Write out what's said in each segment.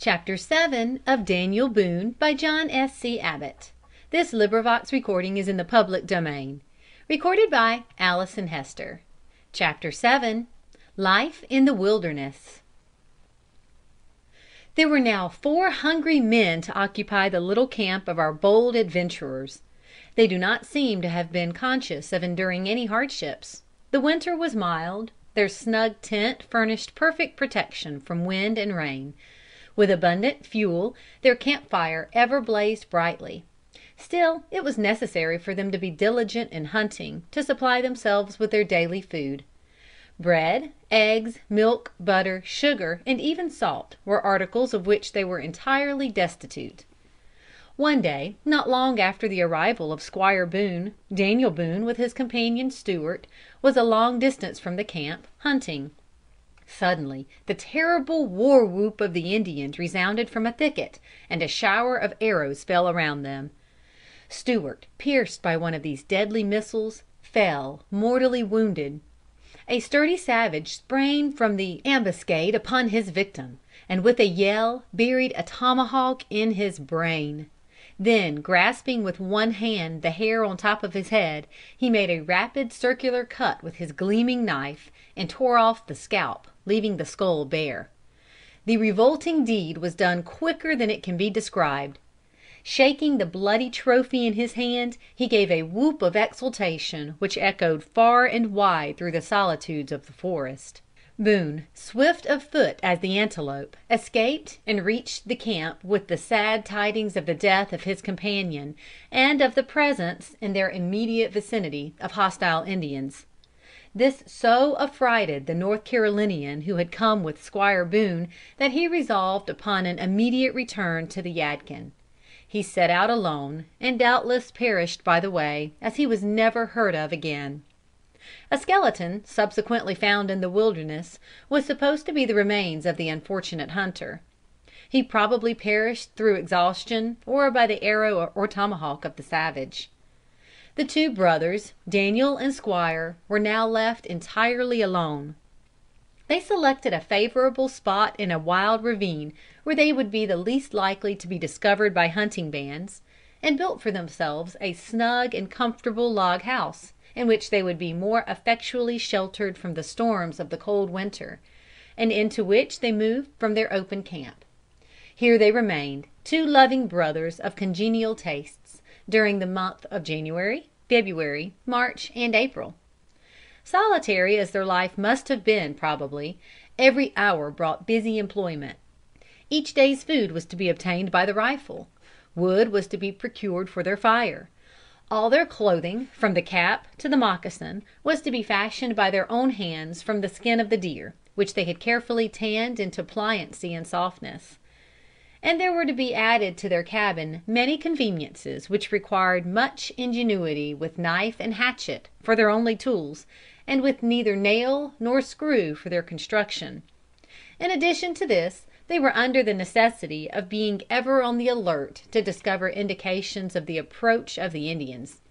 Chapter 7 of Daniel Boone by John S.C. Abbott. This recording is in the public domain. Recorded by Allyson Hester. Chapter 7. Life in the Wilderness. There were now 4 hungry men to occupy the little camp of our bold adventurers. They do not seem to have been conscious of enduring any hardships. The winter was mild. Their snug tent furnished perfect protection from wind and rain. With abundant fuel, their camp fire ever blazed brightly. Still, it was necessary for them to be diligent in hunting, to supply themselves with their daily food. Bread, eggs, milk, butter, sugar, and even salt, were articles of which they were entirely destitute. One day, not long after the arrival of Squire Boone, Daniel Boone, with his companion Stewart, was a long distance from the camp, hunting. Suddenly the terrible war whoop of the Indians resounded from a thicket, and a shower of arrows fell around them. Stewart, pierced by one of these deadly missiles, fell mortally wounded. A sturdy savage sprang from the ambuscade upon his victim, and with a yell buried a tomahawk in his brain. Then, grasping with one hand the hair on top of his head, he made a rapid circular cut with his gleaming knife, and tore off the scalp, leaving the skull bare. The revolting deed was done quicker than it can be described. Shaking the bloody trophy in his hand, he gave a whoop of exultation which echoed far and wide through the solitudes of the forest. Boone, swift of foot as the antelope, escaped and reached the camp with the sad tidings of the death of his companion, and of the presence, in their immediate vicinity, of hostile Indians. This so affrighted the North Carolinian who had come with Squire Boone, that he resolved upon an immediate return to the Yadkin. He set out alone, and doubtless perished by the way, as he was never heard of again. A skeleton, subsequently found in the wilderness, was supposed to be the remains of the unfortunate hunter. He probably perished through exhaustion, or by the arrow or tomahawk of the savage. The 2 brothers, Daniel and Squire, were now left entirely alone. They selected a favorable spot in a wild ravine, where they would be the least likely to be discovered by hunting bands, and built for themselves a snug and comfortable log house, in which they would be more effectually sheltered from the storms of the cold winter, and into which they moved from their open camp. Here they remained, 2 loving brothers of congenial tastes, during the month of January, February, March, and April. Solitary as their life must have been probably, every hour brought busy employment. Each day's food was to be obtained by the rifle. Wood was to be procured for their fire. All their clothing, from the cap to the moccasin, was to be fashioned by their own hands from the skin of the deer, which they had carefully tanned into pliancy and softness. And there were to be added to their cabin many conveniences which required much ingenuity, with knife and hatchet for their only tools, and with neither nail nor screw for their construction. In addition to this, they were under the necessity of being ever on the alert to discover indications of the approach of the Indians.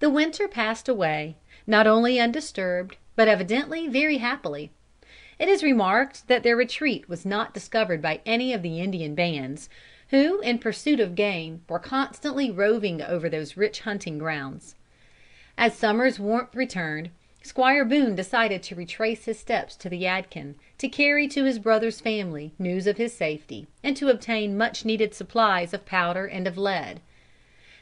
The winter passed away, not only undisturbed, but evidently very happily. It is remarked that their retreat was not discovered by any of the Indian bands, who, in pursuit of game, were constantly roving over those rich hunting grounds. As summer's warmth returned, Squire Boone decided to retrace his steps to the Yadkin, to carry to his brother's family news of his safety, and to obtain much needed supplies of powder and of lead.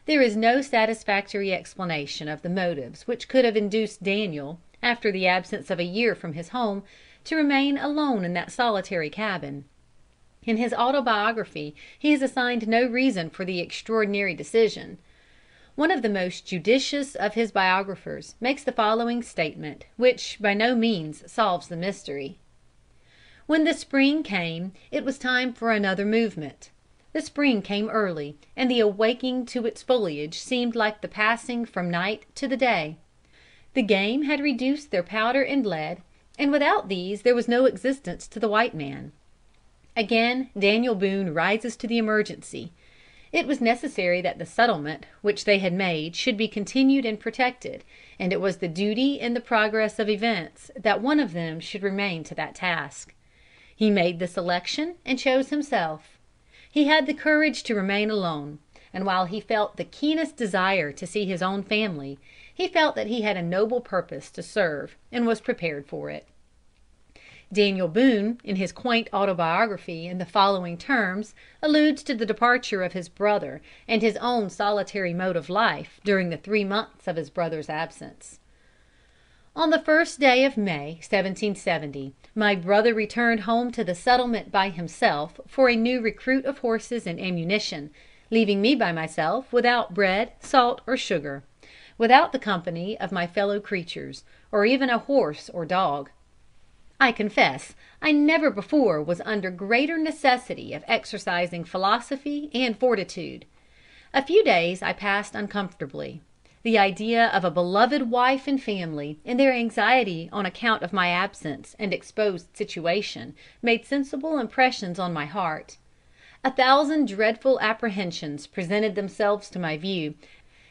There is no satisfactory explanation of the motives which could have induced Daniel, after the absence of a year from his home, to remain alone in that solitary cabin. In his autobiography he has assigned no reason for the extraordinary decision. One of the most judicious of his biographers makes the following statement, which by no means solves the mystery. When the spring came, it was time for another movement. The spring came early, and the awaking to its foliage seemed like the passing from night to the day. The game had reduced their powder and lead, and without these there was no existence to the white man. Again Daniel Boone rises to the emergency. It was necessary that the settlement which they had made should be continued and protected, and it was the duty in the progress of events that one of them should remain to that task. He made the selection and chose himself. He had the courage to remain alone, and while he felt the keenest desire to see his own family, he felt that he had a noble purpose to serve and was prepared for it. Daniel Boone, in his quaint autobiography, in the following terms, alludes to the departure of his brother and his own solitary mode of life during the 3 months of his brother's absence. On the 1st day of May, 1770, my brother returned home to the settlement by himself for a new recruit of horses and ammunition, leaving me by myself without bread, salt, or sugar, without the company of my fellow creatures, or even a horse or dog. I confess I never before was under greater necessity of exercising philosophy and fortitude. A few days I passed uncomfortably. The idea of a beloved wife and family, and their anxiety on account of my absence and exposed situation, made sensible impressions on my heart. 1,000 dreadful apprehensions presented themselves to my view,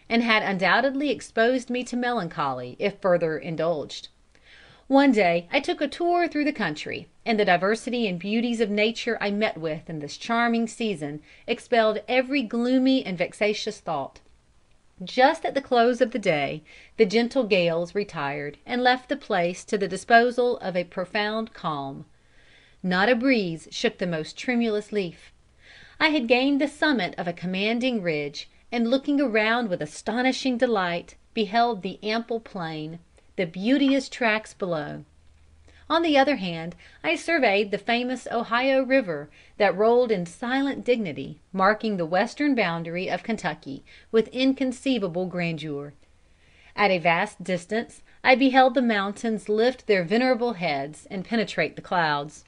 and had undoubtedly exposed me to melancholy if further indulged. One day I took a tour through the country, and the diversity and beauties of nature I met with in this charming season expelled every gloomy and vexatious thought. Just at the close of the day, the gentle gales retired and left the place to the disposal of a profound calm. Not a breeze shook the most tremulous leaf. I had gained the summit of a commanding ridge, and looking around with astonishing delight, beheld the ample plain, the beauteous tracts below. On the other hand, I surveyed the famous Ohio River, that rolled in silent dignity, marking the western boundary of Kentucky, with inconceivable grandeur. At a vast distance I beheld the mountains lift their venerable heads and penetrate the clouds.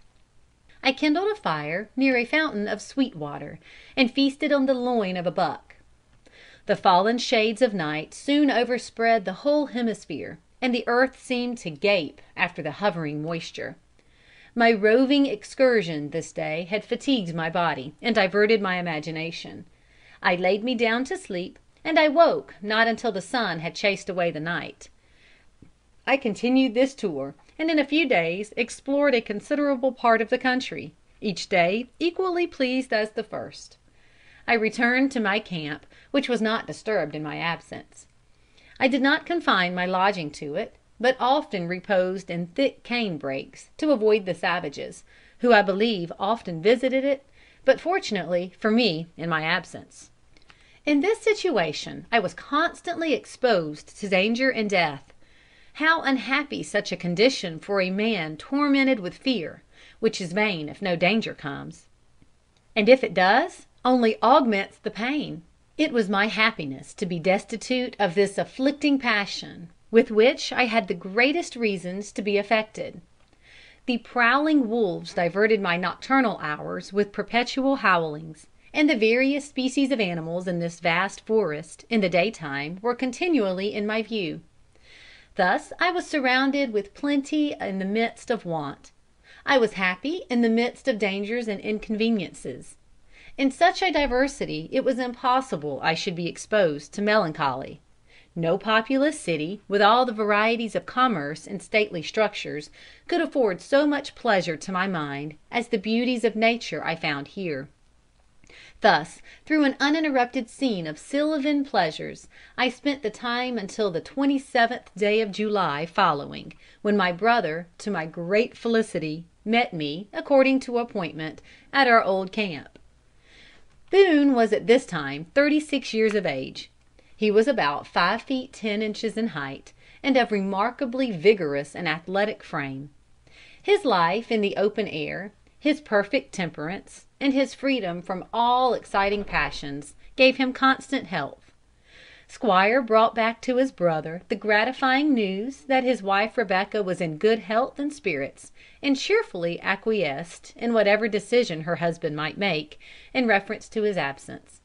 I kindled a fire near a fountain of sweet water, and feasted on the loin of a buck. The fallen shades of night soon overspread the whole hemisphere, and the earth seemed to gape after the hovering moisture. My roving excursion this day had fatigued my body and diverted my imagination. I laid me down to sleep, and I woke not until the sun had chased away the night. I continued this tour, and in a few days explored a considerable part of the country, each day equally pleased as the first. I returned to my camp, which was not disturbed in my absence. I did not confine my lodging to it, but often reposed in thick cane brakes, to avoid the savages, who I believe often visited it, but fortunately for me in my absence. In this situation I was constantly exposed to danger and death. How unhappy such a condition for a man tormented with fear, which is vain if no danger comes, and if it does, only augments the pain. It was my happiness to be destitute of this afflicting passion, with which I had the greatest reasons to be affected. The prowling wolves diverted my nocturnal hours with perpetual howlings, and the various species of animals in this vast forest, in the daytime, were continually in my view. Thus I was surrounded with plenty in the midst of want. I was happy in the midst of dangers and inconveniences. In such a diversity it was impossible I should be exposed to melancholy. No populous city, with all the varieties of commerce and stately structures, could afford so much pleasure to my mind as the beauties of nature I found here. Thus, through an uninterrupted scene of sylvan pleasures, I spent the time until the 27th day of July following, when my brother, to my great felicity, met me, according to appointment, at our old camp. Boone was at this time 36 years of age. He was about 5 feet 10 inches in height, and of remarkably vigorous and athletic frame. His life in the open air, his perfect temperance, and his freedom from all exciting passions, gave him constant health. Squire brought back to his brother the gratifying news that his wife Rebecca was in good health and spirits, and cheerfully acquiesced in whatever decision her husband might make, in reference to his absence.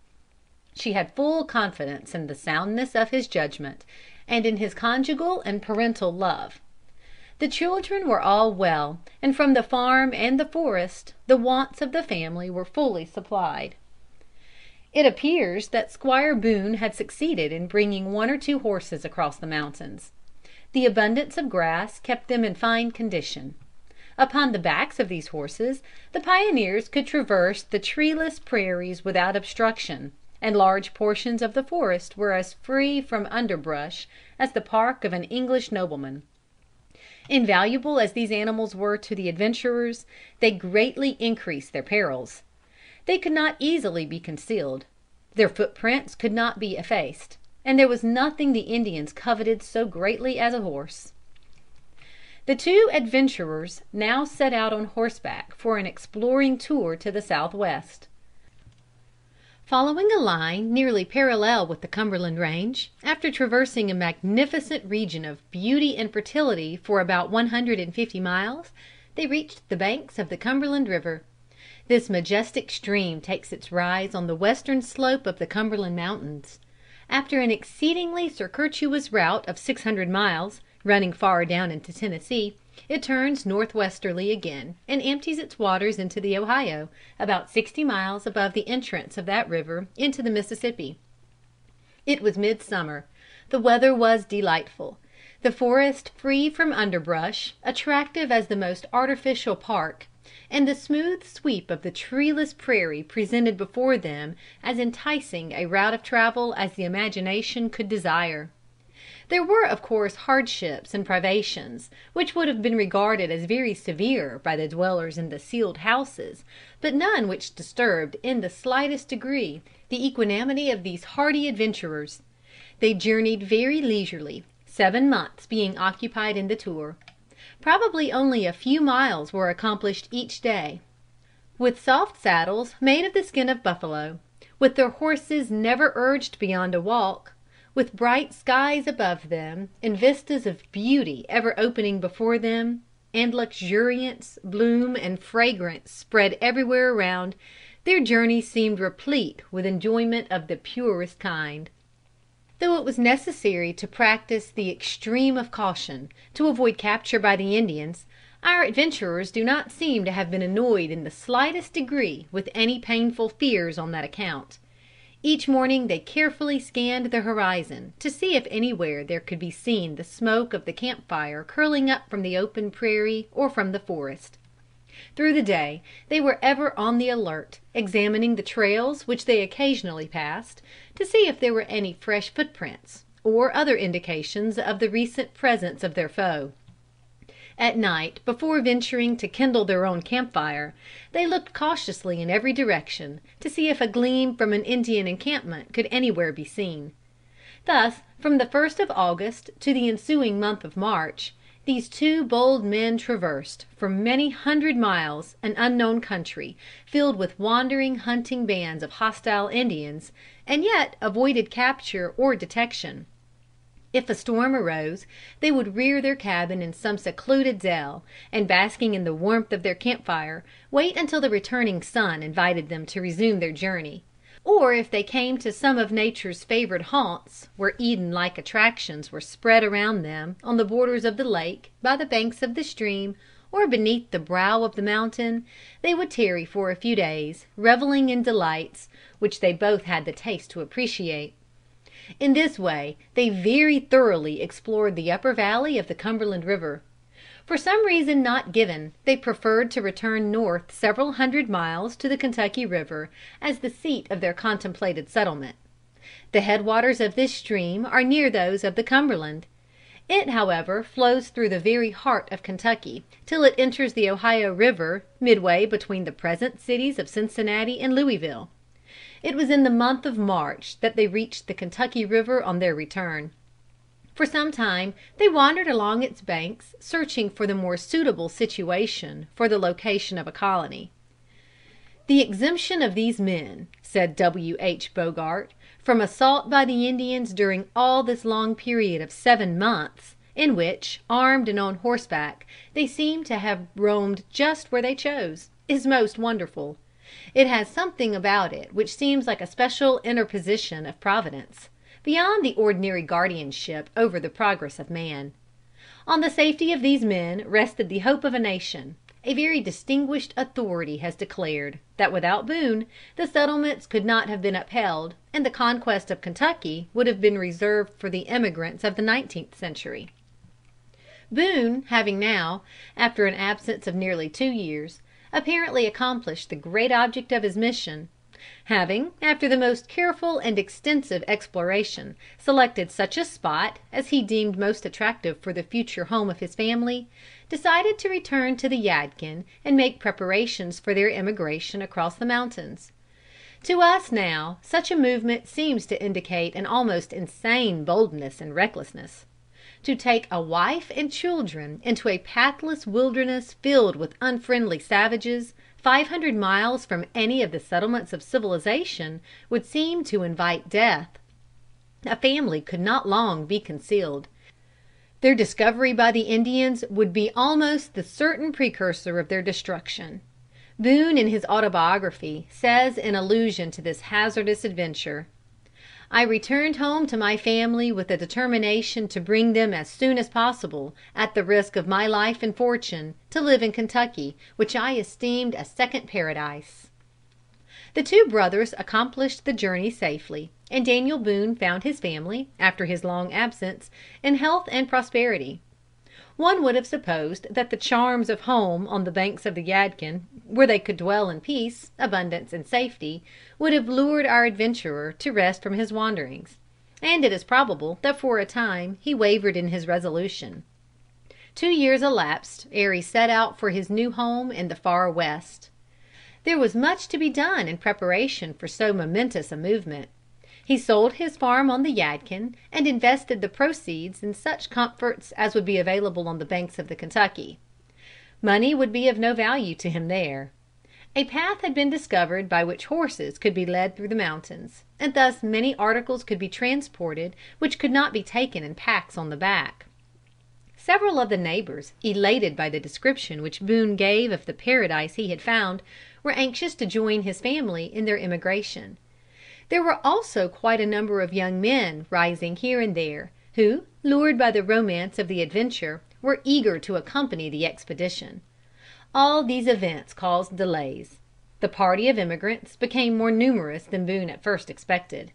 She had full confidence in the soundness of his judgment, and in his conjugal and parental love. The children were all well, and from the farm and the forest the wants of the family were fully supplied. It appears that Squire Boone had succeeded in bringing 1 or 2 horses across the mountains. The abundance of grass kept them in fine condition. Upon the backs of these horses the pioneers could traverse the treeless prairies without obstruction, and large portions of the forest were as free from underbrush as the park of an English nobleman. Invaluable as these animals were to the adventurers, they greatly increased their perils. They could not easily be concealed. Their footprints could not be effaced, and there was nothing the Indians coveted so greatly as a horse. The two adventurers now set out on horseback for an exploring tour to the southwest. Following a line nearly parallel with the Cumberland range, after traversing a magnificent region of beauty and fertility for about 150 miles, they reached the banks of the Cumberland River. This majestic stream takes its rise on the western slope of the Cumberland Mountains. After an exceedingly circuitous route of 600 miles, running far down into Tennessee, it turns northwesterly again, and empties its waters into the Ohio, about 60 miles above the entrance of that river into the Mississippi. It was midsummer. The weather was delightful. The forest free from underbrush, attractive as the most artificial park, and the smooth sweep of the treeless prairie presented before them as enticing a route of travel as the imagination could desire. There were of course hardships and privations, which would have been regarded as very severe by the dwellers in the sealed houses, but none which disturbed in the slightest degree the equanimity of these hardy adventurers. They journeyed very leisurely, 7 months being occupied in the tour. Probably only a few miles were accomplished each day. With soft saddles made of the skin of buffalo, with their horses never urged beyond a walk, with bright skies above them, and vistas of beauty ever opening before them, and luxuriance, bloom, and fragrance spread everywhere around, their journey seemed replete with enjoyment of the purest kind. Though it was necessary to practice the extreme of caution, to avoid capture by the Indians, our adventurers do not seem to have been annoyed in the slightest degree with any painful fears on that account. Each morning they carefully scanned the horizon, to see if anywhere there could be seen the smoke of the camp fire curling up from the open prairie or from the forest. Through the day they were ever on the alert, examining the trails which they occasionally passed, to see if there were any fresh footprints, or other indications of the recent presence of their foe. At night, before venturing to kindle their own camp fire, they looked cautiously in every direction, to see if a gleam from an Indian encampment could anywhere be seen. Thus, from the 1st of August to the ensuing month of March, these two bold men traversed, for many hundred miles, an unknown country, filled with wandering hunting bands of hostile Indians, and yet avoided capture or detection. If a storm arose, they would rear their cabin in some secluded dell, and basking in the warmth of their camp fire, wait until the returning sun invited them to resume their journey. Or if they came to some of nature's favored haunts, where Eden-like attractions were spread around them, on the borders of the lake, by the banks of the stream, or beneath the brow of the mountain, they would tarry for a few days, reveling in delights which they both had the taste to appreciate. In this way they very thoroughly explored the upper valley of the Cumberland River. For some reason not given, they preferred to return north several hundred miles to the Kentucky River, as the seat of their contemplated settlement. The headwaters of this stream are near those of the Cumberland. It, however, flows through the very heart of Kentucky, till it enters the Ohio River, midway between the present cities of Cincinnati and Louisville. It was in the month of March that they reached the Kentucky River on their return. For some time they wandered along its banks, searching for the more suitable situation for the location of a colony. "The exemption of these men," said W.H. Bogart, "from assault by the Indians during all this long period of 7 months, in which, armed and on horseback, they seem to have roamed just where they chose, is most wonderful. It has something about it which seems like a special interposition of Providence, beyond the ordinary guardianship over the progress of man. On the safety of these men rested the hope of a nation. A very distinguished authority has declared, that without Boone, the settlements could not have been upheld, and the conquest of Kentucky would have been reserved for the emigrants of the 19th century." Boone having now, after an absence of nearly 2 years, apparently accomplished the great object of his mission, having, after the most careful and extensive exploration, selected such a spot as he deemed most attractive for the future home of his family, decided to return to the Yadkin and make preparations for their emigration across the mountains. To us now such a movement seems to indicate an almost insane boldness and recklessness. To take a wife and children into a pathless wilderness filled with unfriendly savages, 500 miles from any of the settlements of civilization, would seem to invite death. A family could not long be concealed. Their discovery by the Indians would be almost the certain precursor of their destruction. Boone in his autobiography says in allusion to this hazardous adventure: "I returned home to my family with the determination to bring them as soon as possible, at the risk of my life and fortune, to live in Kentucky, which I esteemed a second paradise." The two brothers accomplished the journey safely, and Daniel Boone found his family, after his long absence, in health and prosperity. One would have supposed that the charms of home on the banks of the Yadkin, where they could dwell in peace, abundance and safety, would have lured our adventurer to rest from his wanderings; and it is probable that for a time he wavered in his resolution. 2 years elapsed ere he set out for his new home in the far West. There was much to be done in preparation for so momentous a movement. He sold his farm on the Yadkin, and invested the proceeds in such comforts as would be available on the banks of the Kentucky. Money would be of no value to him there. A path had been discovered by which horses could be led through the mountains, and thus many articles could be transported which could not be taken in packs on the back. Several of the neighbors, elated by the description which Boone gave of the paradise he had found, were anxious to join his family in their emigration. There were also quite a number of young men rising here and there, who, lured by the romance of the adventure, were eager to accompany the expedition. All these events caused delays. The party of emigrants became more numerous than Boone at first expected.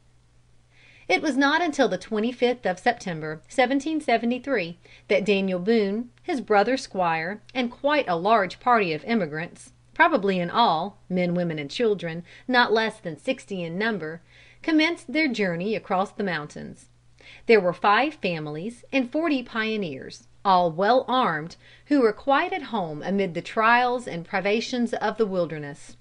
It was not until the 25th of September, 1773, that Daniel Boone, his brother Squire, and quite a large party of emigrants, probably in all, men, women and children, not less than 60 in number, commenced their journey across the mountains. There were 5 families and 40 pioneers, all well armed, who were quite at home amid the trials and privations of the wilderness.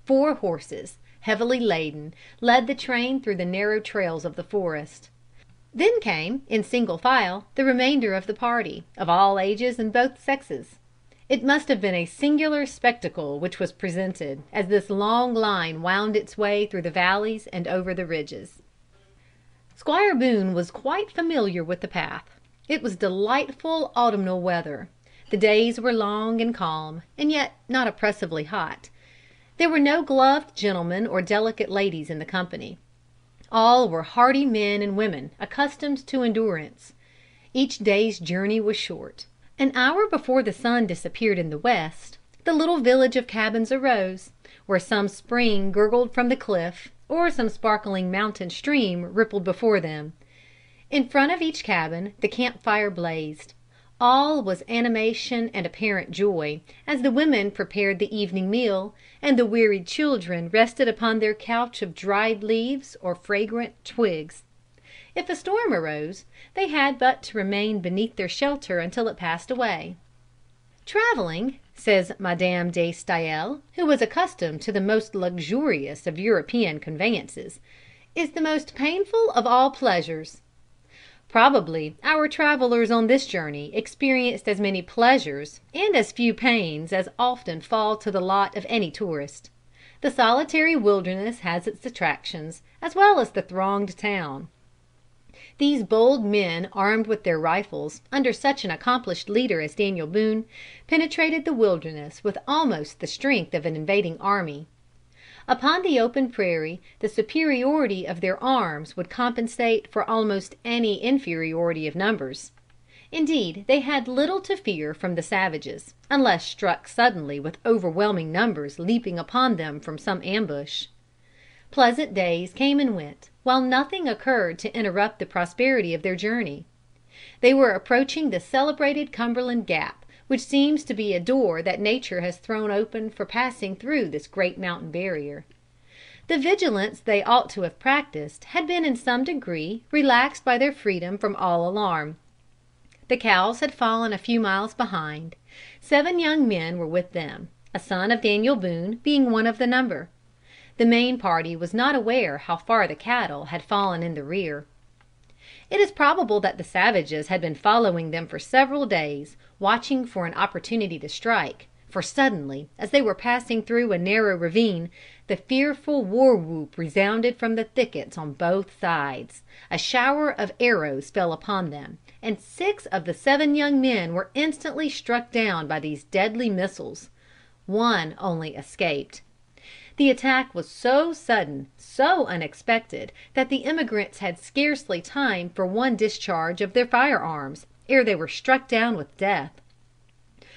4 horses, heavily laden, led the train through the narrow trails of the forest. Then came, in single file, the remainder of the party, of all ages and both sexes. It must have been a singular spectacle which was presented, as this long line wound its way through the valleys and over the ridges. Squire Boone was quite familiar with the path. It was delightful autumnal weather. The days were long and calm, and yet not oppressively hot. There were no gloved gentlemen or delicate ladies in the company. All were hardy men and women accustomed to endurance. Each day's journey was short. An hour before the sun disappeared in the west, the little village of cabins arose, where some spring gurgled from the cliff, or some sparkling mountain stream rippled before them. In front of each cabin the camp fire blazed. All was animation and apparent joy, as the women prepared the evening meal, and the wearied children rested upon their couch of dried leaves or fragrant twigs. If a storm arose, they had but to remain beneath their shelter until it passed away. "Traveling," says Madame de Staël, who was accustomed to the most luxurious of European conveyances, "is the most painful of all pleasures." Probably our travelers on this journey experienced as many pleasures and as few pains as often fall to the lot of any tourist. The solitary wilderness has its attractions, as well as the thronged town. These bold men, armed with their rifles, under such an accomplished leader as Daniel Boone, penetrated the wilderness with almost the strength of an invading army. Upon the open prairie, the superiority of their arms would compensate for almost any inferiority of numbers. Indeed, they had little to fear from the savages, unless struck suddenly with overwhelming numbers leaping upon them from some ambush. Pleasant days came and went, while nothing occurred to interrupt the prosperity of their journey. They were approaching the celebrated Cumberland Gap, which seems to be a door that nature has thrown open for passing through this great mountain barrier. The vigilance they ought to have practiced had been in some degree relaxed by their freedom from all alarm. The cows had fallen a few miles behind. 7 young men were with them, a son of Daniel Boone being one of the number. The main party was not aware how far the cattle had fallen in the rear. It is probable that the savages had been following them for several days, watching for an opportunity to strike, for suddenly, as they were passing through a narrow ravine, the fearful war whoop resounded from the thickets on both sides. A shower of arrows fell upon them, and 6 of the 7 young men were instantly struck down by these deadly missiles. 1 only escaped. The attack was so sudden, so unexpected, that the emigrants had scarcely time for one discharge of their firearms, ere they were struck down with death.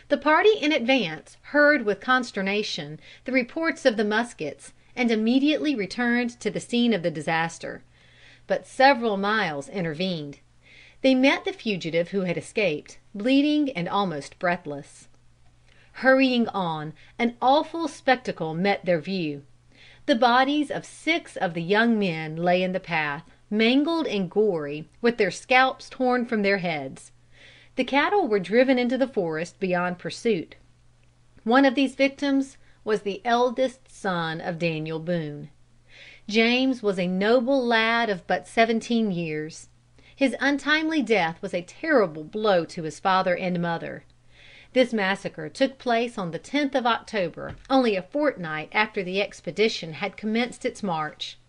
The party in advance heard with consternation the reports of the muskets, and immediately returned to the scene of the disaster. But several miles intervened. They met the fugitive who had escaped, bleeding and almost breathless. Hurrying on, an awful spectacle met their view. The bodies of 6 of the young men lay in the path, mangled and gory, with their scalps torn from their heads. The cattle were driven into the forest beyond pursuit. One of these victims was the eldest son of Daniel Boone. James was a noble lad of but 17 years. His untimely death was a terrible blow to his father and mother. This massacre took place on the 10th of October, only a fortnight after the expedition had commenced its march.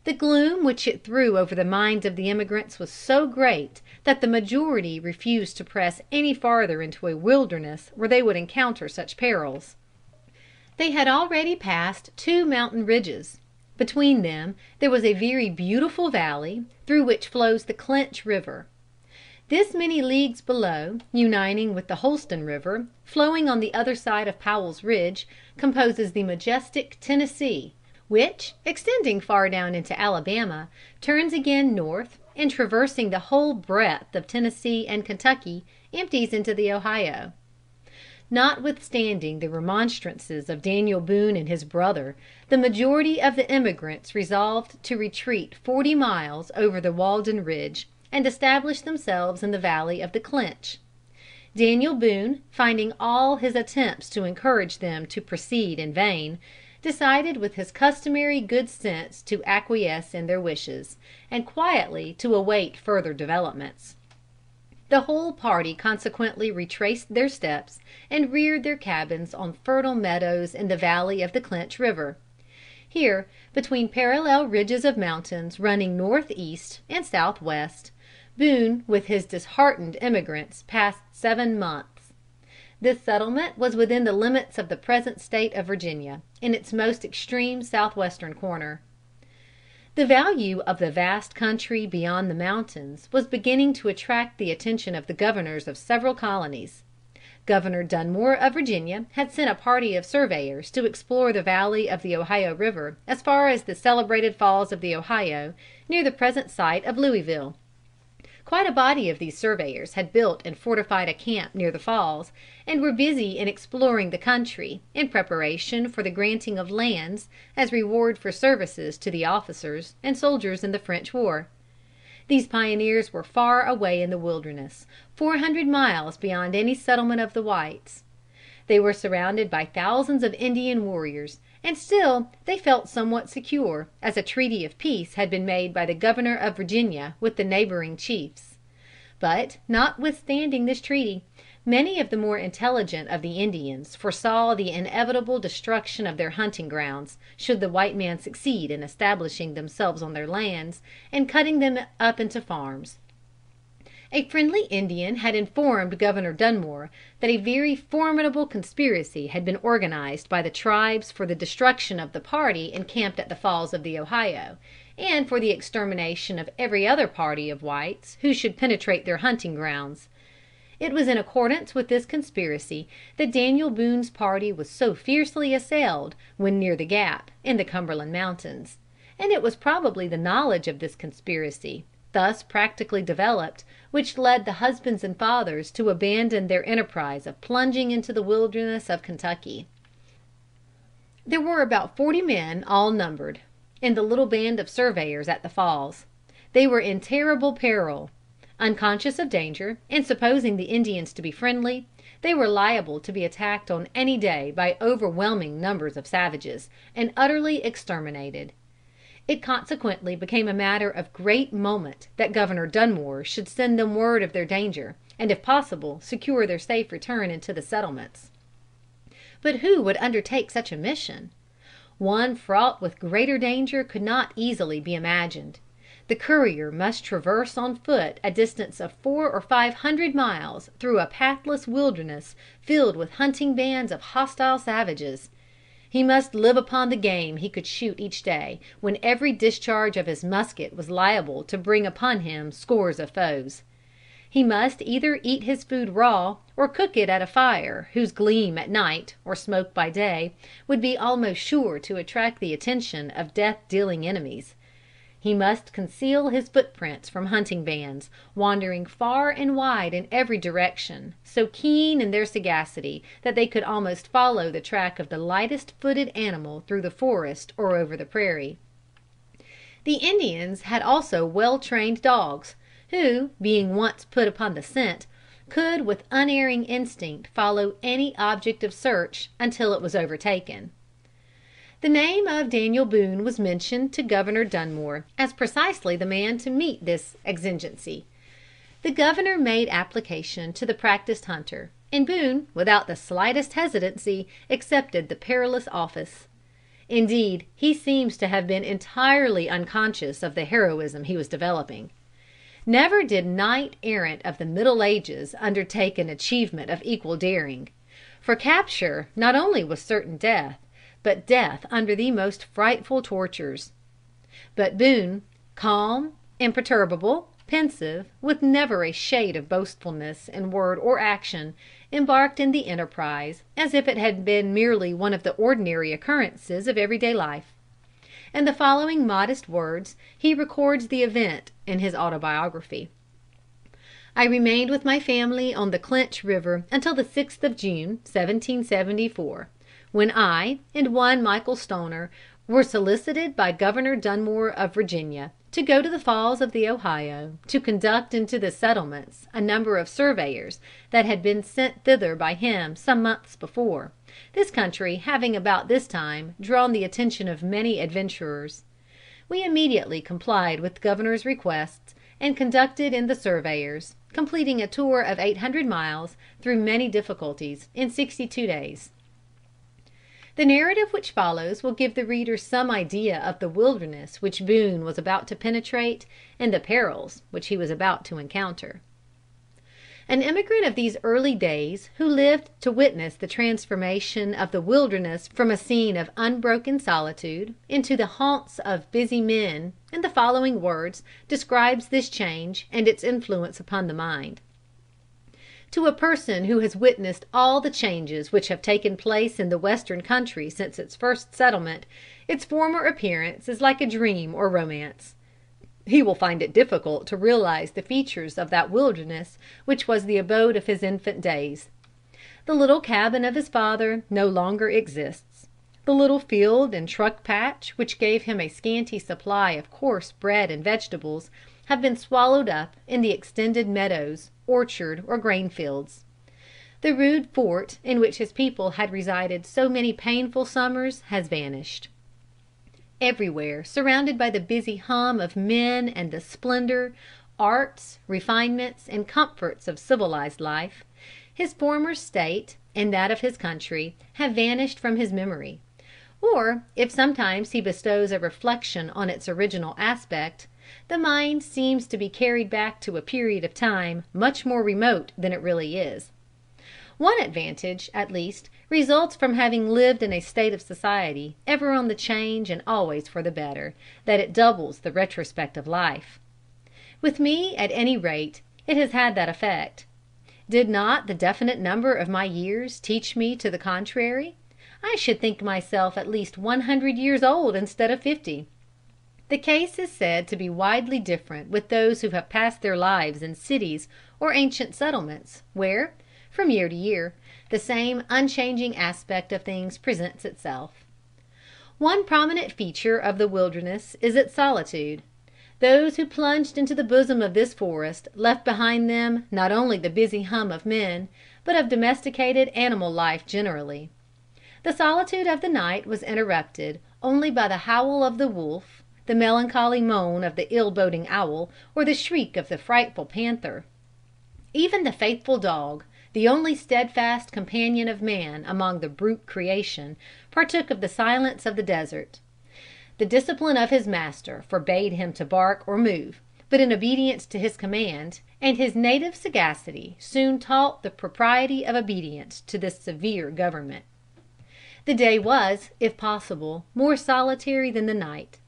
The gloom which it threw over the minds of the emigrants was so great that the majority refused to press any farther into a wilderness where they would encounter such perils. They had already passed 2 mountain ridges. Between them there was a very beautiful valley, through which flows the Clinch River. This many leagues below, uniting with the Holston River, flowing on the other side of Powell's Ridge, composes the majestic Tennessee, which, extending far down into Alabama, turns again north, and traversing the whole breadth of Tennessee and Kentucky, empties into the Ohio. Notwithstanding the remonstrances of Daniel Boone and his brother, the majority of the emigrants resolved to retreat 40 miles over the Walden Ridge, and establish themselves in the valley of the Clinch. Daniel Boone, finding all his attempts to encourage them to proceed in vain, decided with his customary good sense to acquiesce in their wishes, and quietly to await further developments. The whole party consequently retraced their steps, and reared their cabins on fertile meadows in the valley of the Clinch River. Here, between parallel ridges of mountains running northeast and southwest, Boone with his disheartened emigrants passed 7 months. This settlement was within the limits of the present state of Virginia, in its most extreme southwestern corner. The value of the vast country beyond the mountains was beginning to attract the attention of the governors of several colonies. Governor Dunmore of Virginia had sent a party of surveyors to explore the valley of the Ohio River as far as the celebrated Falls of the Ohio, near the present site of Louisville. Quite a body of these surveyors had built and fortified a camp near the falls, and were busy in exploring the country, in preparation for the granting of lands, as reward for services to the officers and soldiers in the French war. These pioneers were far away in the wilderness, 400 miles beyond any settlement of the whites. They were surrounded by thousands of Indian warriors, and still they felt somewhat secure, as a treaty of peace had been made by the governor of Virginia with the neighboring chiefs. But, notwithstanding this treaty, many of the more intelligent of the Indians foresaw the inevitable destruction of their hunting grounds, should the white men succeed in establishing themselves on their lands, and cutting them up into farms. A friendly Indian had informed Governor Dunmore that a very formidable conspiracy had been organized by the tribes for the destruction of the party encamped at the Falls of the Ohio, and for the extermination of every other party of whites who should penetrate their hunting grounds. It was in accordance with this conspiracy that Daniel Boone's party was so fiercely assailed when near the Gap, in the Cumberland Mountains; and it was probably the knowledge of this conspiracy, thus practically developed, which led the husbands and fathers to abandon their enterprise of plunging into the wilderness of Kentucky. There were about 40 men, all numbered, in the little band of surveyors at the Falls. They were in terrible peril. Unconscious of danger, and supposing the Indians to be friendly, they were liable to be attacked on any day by overwhelming numbers of savages, and utterly exterminated. It consequently became a matter of great moment that Governor Dunmore should send them word of their danger, and if possible secure their safe return into the settlements. But who would undertake such a mission? One fraught with greater danger could not easily be imagined. The courier must traverse on foot a distance of 400 or 500 miles through a pathless wilderness filled with hunting bands of hostile savages. He must live upon the game he could shoot each day, when every discharge of his musket was liable to bring upon him scores of foes. He must either eat his food raw, or cook it at a fire whose gleam at night, or smoke by day, would be almost sure to attract the attention of death-dealing enemies. He must conceal his footprints from hunting bands, wandering far and wide in every direction, so keen in their sagacity that they could almost follow the track of the lightest footed animal through the forest or over the prairie. The Indians had also well trained dogs, who, being once put upon the scent, could with unerring instinct follow any object of search until it was overtaken. The name of Daniel Boone was mentioned to Governor Dunmore as precisely the man to meet this exigency. The Governor made application to the practised hunter, and Boone, without the slightest hesitancy, accepted the perilous office. Indeed, he seems to have been entirely unconscious of the heroism he was developing. Never did knight errant of the Middle Ages undertake an achievement of equal daring. For capture not only was certain death, but death under the most frightful tortures. But Boone, calm, imperturbable, pensive, with never a shade of boastfulness in word or action, embarked in the enterprise as if it had been merely one of the ordinary occurrences of everyday life. In the following modest words he records the event in his autobiography: I remained with my family on the Clinch River until the 6th of June, 1774. When I and one Michael Stoner were solicited by Governor Dunmore of Virginia to go to the Falls of the Ohio, to conduct into the settlements a number of surveyors that had been sent thither by him some months before, this country having about this time drawn the attention of many adventurers. We immediately complied with the Governor's requests, and conducted in the surveyors, completing a tour of 800 miles, through many difficulties, in 62 days. The narrative which follows will give the reader some idea of the wilderness which Boone was about to penetrate, and the perils which he was about to encounter. An emigrant of these early days, who lived to witness the transformation of the wilderness from a scene of unbroken solitude into the haunts of busy men, in the following words describes this change and its influence upon the mind. To a person who has witnessed all the changes which have taken place in the western country since its first settlement, its former appearance is like a dream or romance. He will find it difficult to realize the features of that wilderness which was the abode of his infant days. The little cabin of his father no longer exists. The little field and truck patch which gave him a scanty supply of coarse bread and vegetables have been swallowed up in the extended meadows, orchard, or grain fields. The rude fort in which his people had resided so many painful summers has vanished. Everywhere surrounded by the busy hum of men and the splendor, arts, refinements, and comforts of civilized life, his former state and that of his country have vanished from his memory; or, if sometimes he bestows a reflection on its original aspect, the mind seems to be carried back to a period of time much more remote than it really is. One advantage, at least, results from having lived in a state of society ever on the change and always for the better, that it doubles the retrospect of life. With me, at any rate, it has had that effect. Did not the definite number of my years teach me to the contrary, I should think myself at least 100 years old instead of 50. The case is said to be widely different with those who have passed their lives in cities or ancient settlements, where, from year to year, the same unchanging aspect of things presents itself. One prominent feature of the wilderness is its solitude. Those who plunged into the bosom of this forest left behind them not only the busy hum of men, but of domesticated animal life generally. The solitude of the night was interrupted only by the howl of the wolf, the melancholy moan of the ill-boding owl, or the shriek of the frightful panther. Even the faithful dog, the only steadfast companion of man among the brute creation, partook of the silence of the desert. The discipline of his master forbade him to bark or move, but in obedience to his command, and his native sagacity soon taught the propriety of obedience to this severe government. The day was, if possible, more solitary than the night.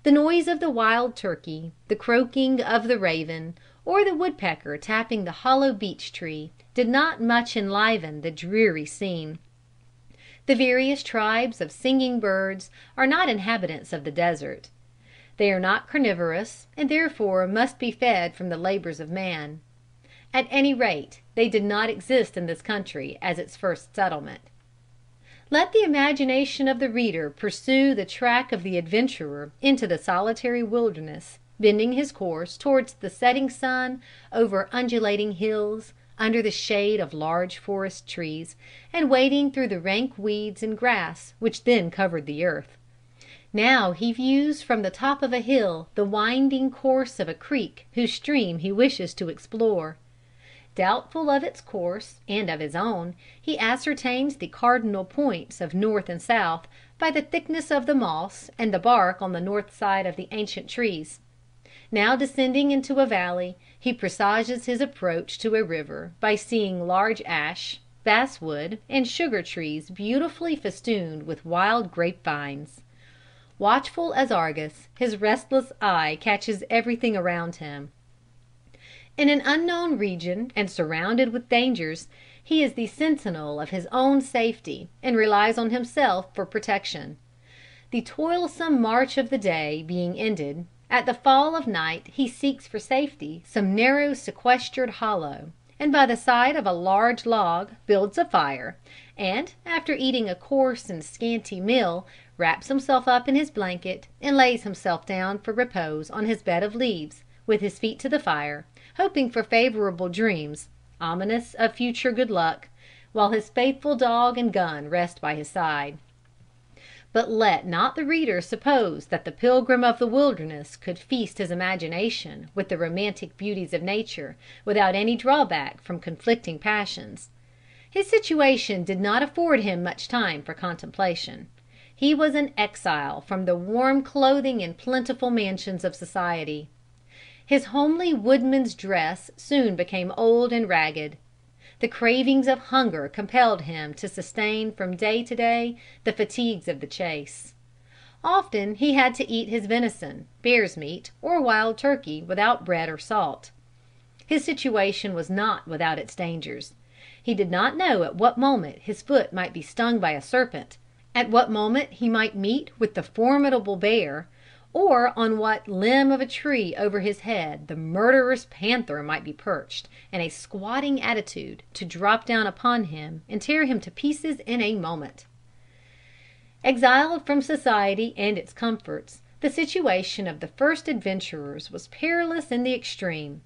The noise of the wild turkey, the croaking of the raven, or the woodpecker tapping the hollow beech tree, did not much enliven the dreary scene. The various tribes of singing birds are not inhabitants of the desert. They are not carnivorous, and therefore must be fed from the labors of man. At any rate, they did not exist in this country as its first settlement. Let the imagination of the reader pursue the track of the adventurer into the solitary wilderness, bending his course towards the setting sun over undulating hills, under the shade of large forest trees, and wading through the rank weeds and grass which then covered the earth. Now he views from the top of a hill the winding course of a creek whose stream he wishes to explore. Doubtful of its course and of his own, he ascertains the cardinal points of north and south by the thickness of the moss and the bark on the north side of the ancient trees. Now descending into a valley, he presages his approach to a river by seeing large ash, basswood, and sugar trees beautifully festooned with wild grape vines. Watchful as Argus, his restless eye catches everything around him. In an unknown region and surrounded with dangers, he is the sentinel of his own safety, and relies on himself for protection. The toilsome march of the day being ended, at the fall of night he seeks for safety some narrow sequestered hollow, and by the side of a large log builds a fire, and, after eating a coarse and scanty meal, wraps himself up in his blanket, and lays himself down for repose on his bed of leaves, with his feet to the fire, hoping for favorable dreams, ominous of future good luck, while his faithful dog and gun rest by his side. But let not the reader suppose that the pilgrim of the wilderness could feast his imagination with the romantic beauties of nature, without any drawback from conflicting passions. His situation did not afford him much time for contemplation. He was an exile from the warm clothing and plentiful mansions of society. His homely woodman's dress soon became old and ragged. The cravings of hunger compelled him to sustain from day to day the fatigues of the chase. Often he had to eat his venison, bear's meat, or wild turkey without bread or salt. His situation was not without its dangers. He did not know at what moment his foot might be stung by a serpent, at what moment he might meet with the formidable bear, or on what limb of a tree over his head the murderous panther might be perched, in a squatting attitude, to drop down upon him and tear him to pieces in a moment. Exiled from society and its comforts, the situation of the first adventurers was perilous in the extreme.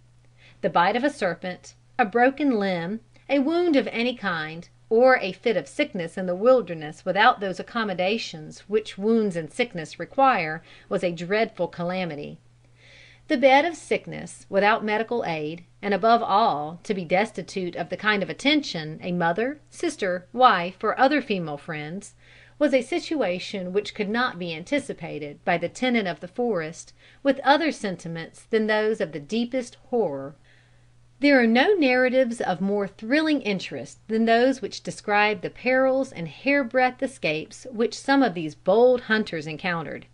The bite of a serpent, a broken limb, a wound of any kind, or a fit of sickness in the wilderness without those accommodations which wounds and sickness require, was a dreadful calamity. The bed of sickness, without medical aid, and above all, to be destitute of the kind of attention a mother, sister, wife, or other female friends, was a situation which could not be anticipated by the tenant of the forest with other sentiments than those of the deepest horror. There are no narratives of more thrilling interest than those which describe the perils and hairbreadth escapes which some of these bold hunters encountered.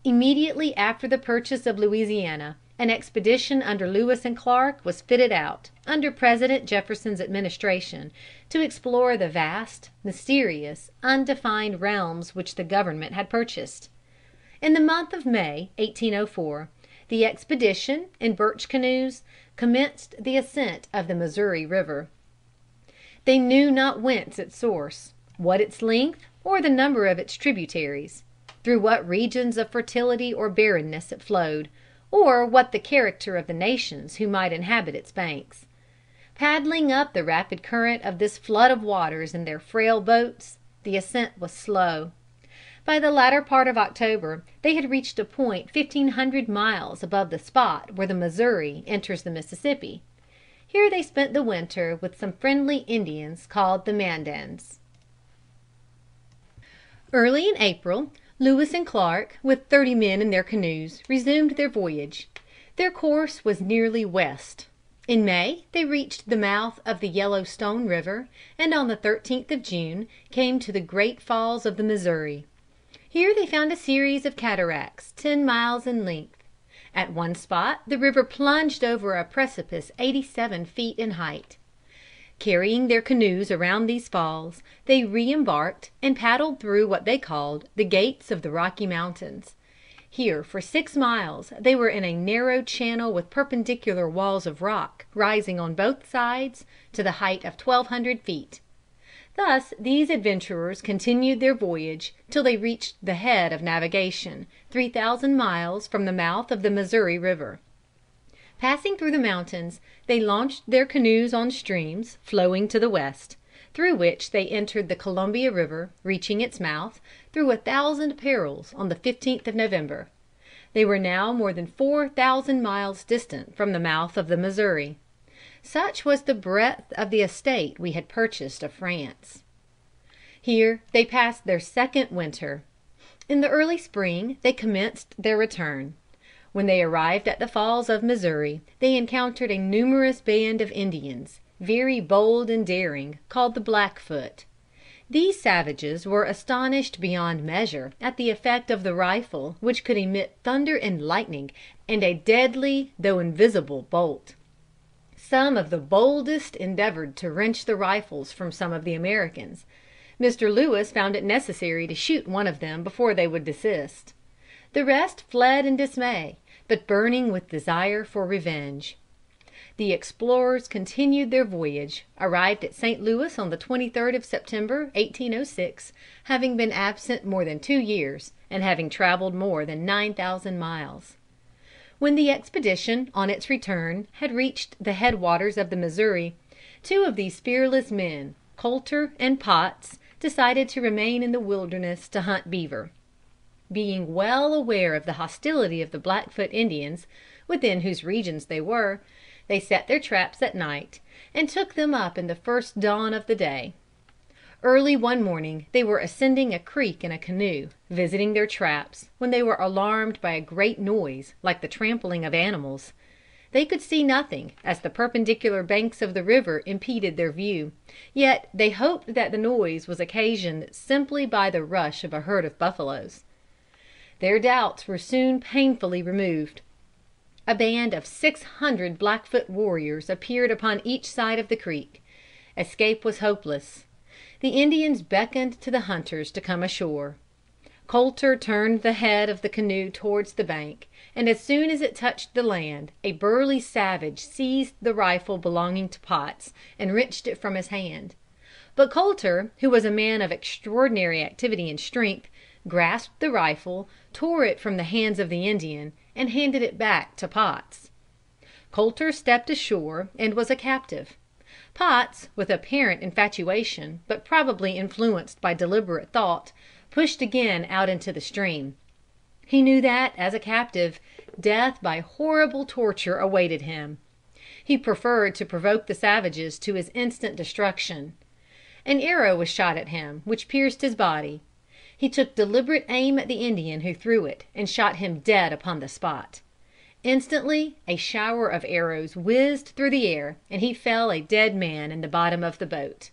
Immediately after the purchase of Louisiana, an expedition under Lewis and Clark was fitted out, under President Jefferson's administration, to explore the vast, mysterious, undefined realms which the government had purchased. In the month of May, 1804, the expedition, in birch canoes, commenced the ascent of the Missouri River. They knew not whence its source, what its length, or the number of its tributaries, through what regions of fertility or barrenness it flowed, or what the character of the nations who might inhabit its banks. Paddling up the rapid current of this flood of waters in their frail boats, the ascent was slow. By the latter part of October they had reached a point 1,500 miles above the spot where the Missouri enters the Mississippi. Here they spent the winter with some friendly Indians called the Mandans. Early in April, Lewis and Clark, with 30 men in their canoes, resumed their voyage. Their course was nearly west. In May they reached the mouth of the Yellowstone River, and on the 13th of June came to the Great Falls of the Missouri. Here they found a series of cataracts 10 miles in length. At one spot the river plunged over a precipice 87 feet in height. Carrying their canoes around these falls, they re-embarked and paddled through what they called the Gates of the Rocky Mountains. Here for 6 miles they were in a narrow channel with perpendicular walls of rock rising on both sides to the height of 1,200 feet. Thus these adventurers continued their voyage till they reached the head of navigation, 3,000 miles from the mouth of the Missouri River. Passing through the mountains, they launched their canoes on streams flowing to the west, through which they entered the Columbia River, reaching its mouth, through 1,000 perils, on the 15th of November. They were now more than 4,000 miles distant from the mouth of the Missouri. Such was the breadth of the estate we had purchased of France. Here they passed their second winter. In the early spring they commenced their return. When they arrived at the Falls of Missouri, they encountered a numerous band of Indians, very bold and daring, called the Blackfoot. These savages were astonished beyond measure at the effect of the rifle, which could emit thunder and lightning, and a deadly though invisible bolt. Some of the boldest endeavored to wrench the rifles from some of the Americans. Mr. Lewis found it necessary to shoot one of them before they would desist. The rest fled in dismay, but burning with desire for revenge. The explorers continued their voyage, arrived at St. Louis on the 23rd of September, 1806, having been absent more than 2 years, and having traveled more than 9,000 miles. When the expedition, on its return, had reached the head waters of the Missouri, 2 of these fearless men, Coulter and Potts, decided to remain in the wilderness to hunt beaver. Being well aware of the hostility of the Blackfoot Indians, within whose regions they were, they set their traps at night, and took them up in the first dawn of the day. Early one morning they were ascending a creek in a canoe, visiting their traps, when they were alarmed by a great noise, like the trampling of animals. They could see nothing, as the perpendicular banks of the river impeded their view, yet they hoped that the noise was occasioned simply by the rush of a herd of buffaloes. Their doubts were soon painfully removed. A band of 600 Blackfoot warriors appeared upon each side of the creek. Escape was hopeless. The Indians beckoned to the hunters to come ashore. Coulter turned the head of the canoe towards the bank, and as soon as it touched the land, a burly savage seized the rifle belonging to Potts, and wrenched it from his hand. But Coulter, who was a man of extraordinary activity and strength, grasped the rifle, tore it from the hands of the Indian, and handed it back to Potts. Coulter stepped ashore and was a captive. Potts, with apparent infatuation, but probably influenced by deliberate thought, pushed again out into the stream. He knew that, as a captive, death by horrible torture awaited him. He preferred to provoke the savages to his instant destruction. An arrow was shot at him, which pierced his body. He took deliberate aim at the Indian who threw it, and shot him dead upon the spot. Instantly a shower of arrows whizzed through the air, and he fell a dead man in the bottom of the boat.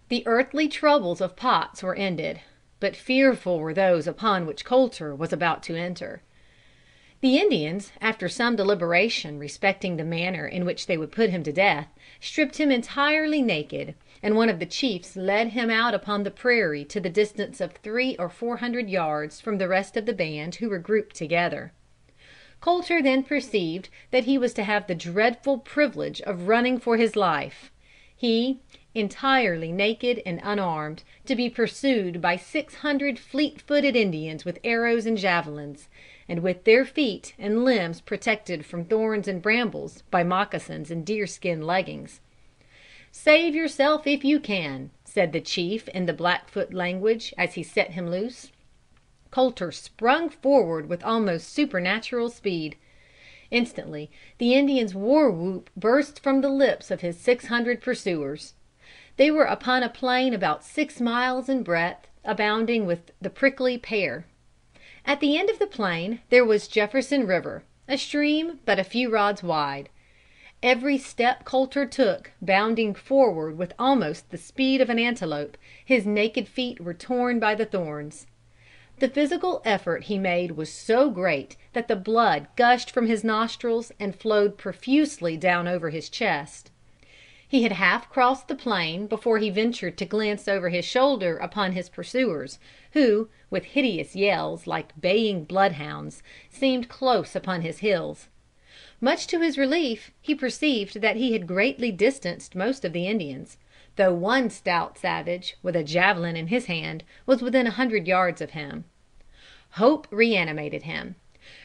The earthly troubles of Potts were ended, but fearful were those upon which Coulter was about to enter. The Indians, after some deliberation respecting the manner in which they would put him to death, stripped him entirely naked, and one of the chiefs led him out upon the prairie to the distance of 300 or 400 yards from the rest of the band who were grouped together. Colter then perceived that he was to have the dreadful privilege of running for his life, he, entirely naked and unarmed, to be pursued by 600 fleet-footed Indians with arrows and javelins, and with their feet and limbs protected from thorns and brambles by moccasins and deerskin leggings. "Save yourself if you can," said the chief in the Blackfoot language as he set him loose. Colter sprung forward with almost supernatural speed. Instantly the Indian's war whoop burst from the lips of his 600 pursuers. They were upon a plain about 6 miles in breadth, abounding with the prickly pear. At the end of the plain there was Jefferson River, a stream but a few rods wide. Every step Colter took, bounding forward with almost the speed of an antelope, his naked feet were torn by the thorns. The physical effort he made was so great that the blood gushed from his nostrils and flowed profusely down over his chest. He had half crossed the plain before he ventured to glance over his shoulder upon his pursuers, who, with hideous yells, like baying bloodhounds, seemed close upon his heels. Much to his relief, he perceived that he had greatly distanced most of the Indians, though one stout savage, with a javelin in his hand, was within 100 yards of him. Hope reanimated him.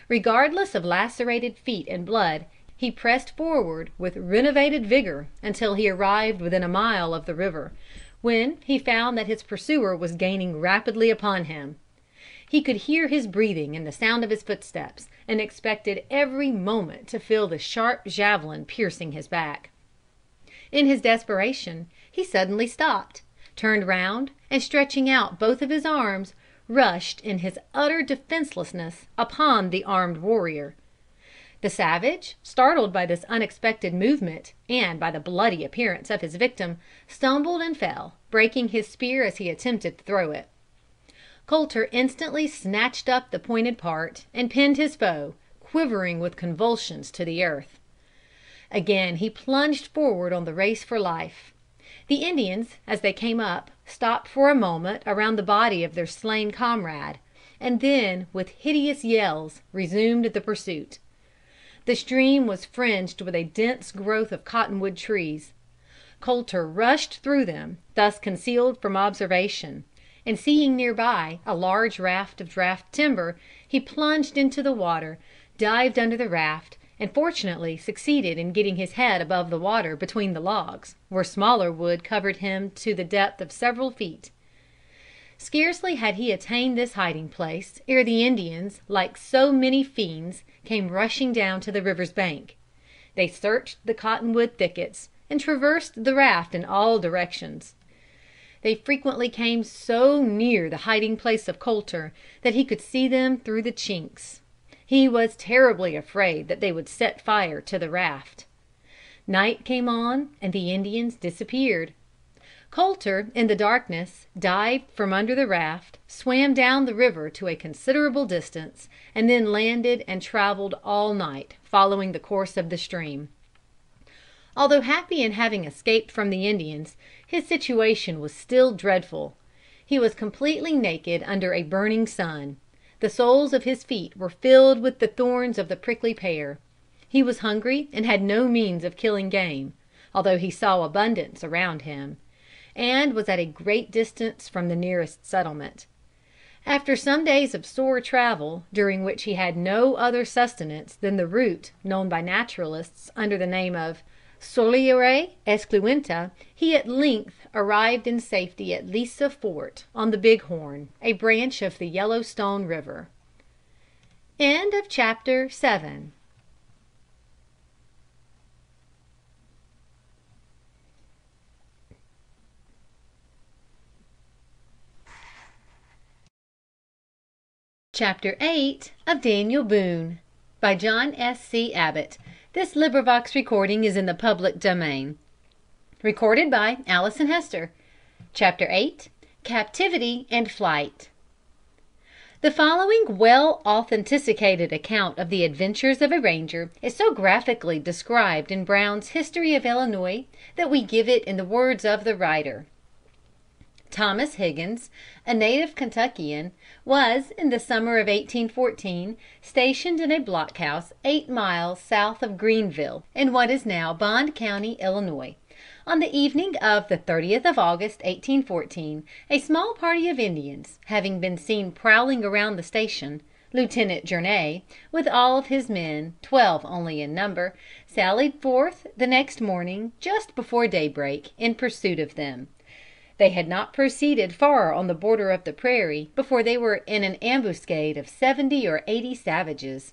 Regardless of lacerated feet and blood, he pressed forward with renovated vigor until he arrived within a mile of the river, when he found that his pursuer was gaining rapidly upon him. He could hear his breathing and the sound of his footsteps, and expected every moment to feel the sharp javelin piercing his back. In his desperation, he suddenly stopped, turned round, and stretching out both of his arms, rushed in his utter defenselessness upon the armed warrior. The savage, startled by this unexpected movement, and by the bloody appearance of his victim, stumbled and fell, breaking his spear as he attempted to throw it. Colter instantly snatched up the pointed part, and pinned his foe, quivering with convulsions, to the earth. Again he plunged forward on the race for life. The Indians, as they came up, stopped for a moment around the body of their slain comrade, and then, with hideous yells, resumed the pursuit. The stream was fringed with a dense growth of cottonwood trees. Colter rushed through them, thus concealed from observation, and seeing near by a large raft of draft timber, he plunged into the water, dived under the raft, and fortunately succeeded in getting his head above the water between the logs, where smaller wood covered him to the depth of several feet. Scarcely had he attained this hiding place ere the Indians, like so many fiends, came rushing down to the river's bank. They searched the cottonwood thickets, and traversed the raft in all directions. They frequently came so near the hiding place of Colter that he could see them through the chinks. He was terribly afraid that they would set fire to the raft. Night came on, and the Indians disappeared. Colter, in the darkness, dived from under the raft, swam down the river to a considerable distance, and then landed and traveled all night, following the course of the stream. Although happy in having escaped from the Indians, his situation was still dreadful. He was completely naked under a burning sun. The soles of his feet were filled with the thorns of the prickly pear. He was hungry and had no means of killing game, although he saw abundance around him, and was at a great distance from the nearest settlement. After some days of sore travel, during which he had no other sustenance than the root known by naturalists under the name of Soliera esculenta, he at length arrived in safety at Lisa Fort, on the Big Horn, a branch of the Yellowstone River. Chapter 8. Of Daniel Boone, by John S.C. Abbott. This recording is in the public domain. Recorded by Allyson Hester. Chapter 8. Captivity and Flight. The following well authenticated account of the adventures of a ranger is so graphically described in Brown's History of Illinois that we give it in the words of the writer. Thomas Higgins, a native Kentuckian, was, in the summer of 1814, stationed in a blockhouse 8 miles south of Greenville, in what is now Bond County, Illinois. On the evening of the 30th of August, 1814, a small party of Indians, having been seen prowling around the station, Lieutenant Journay, with all of his men, 12 only in number, sallied forth the next morning, just before daybreak, in pursuit of them. They had not proceeded far on the border of the prairie before they were in an ambuscade of 70 or 80 savages.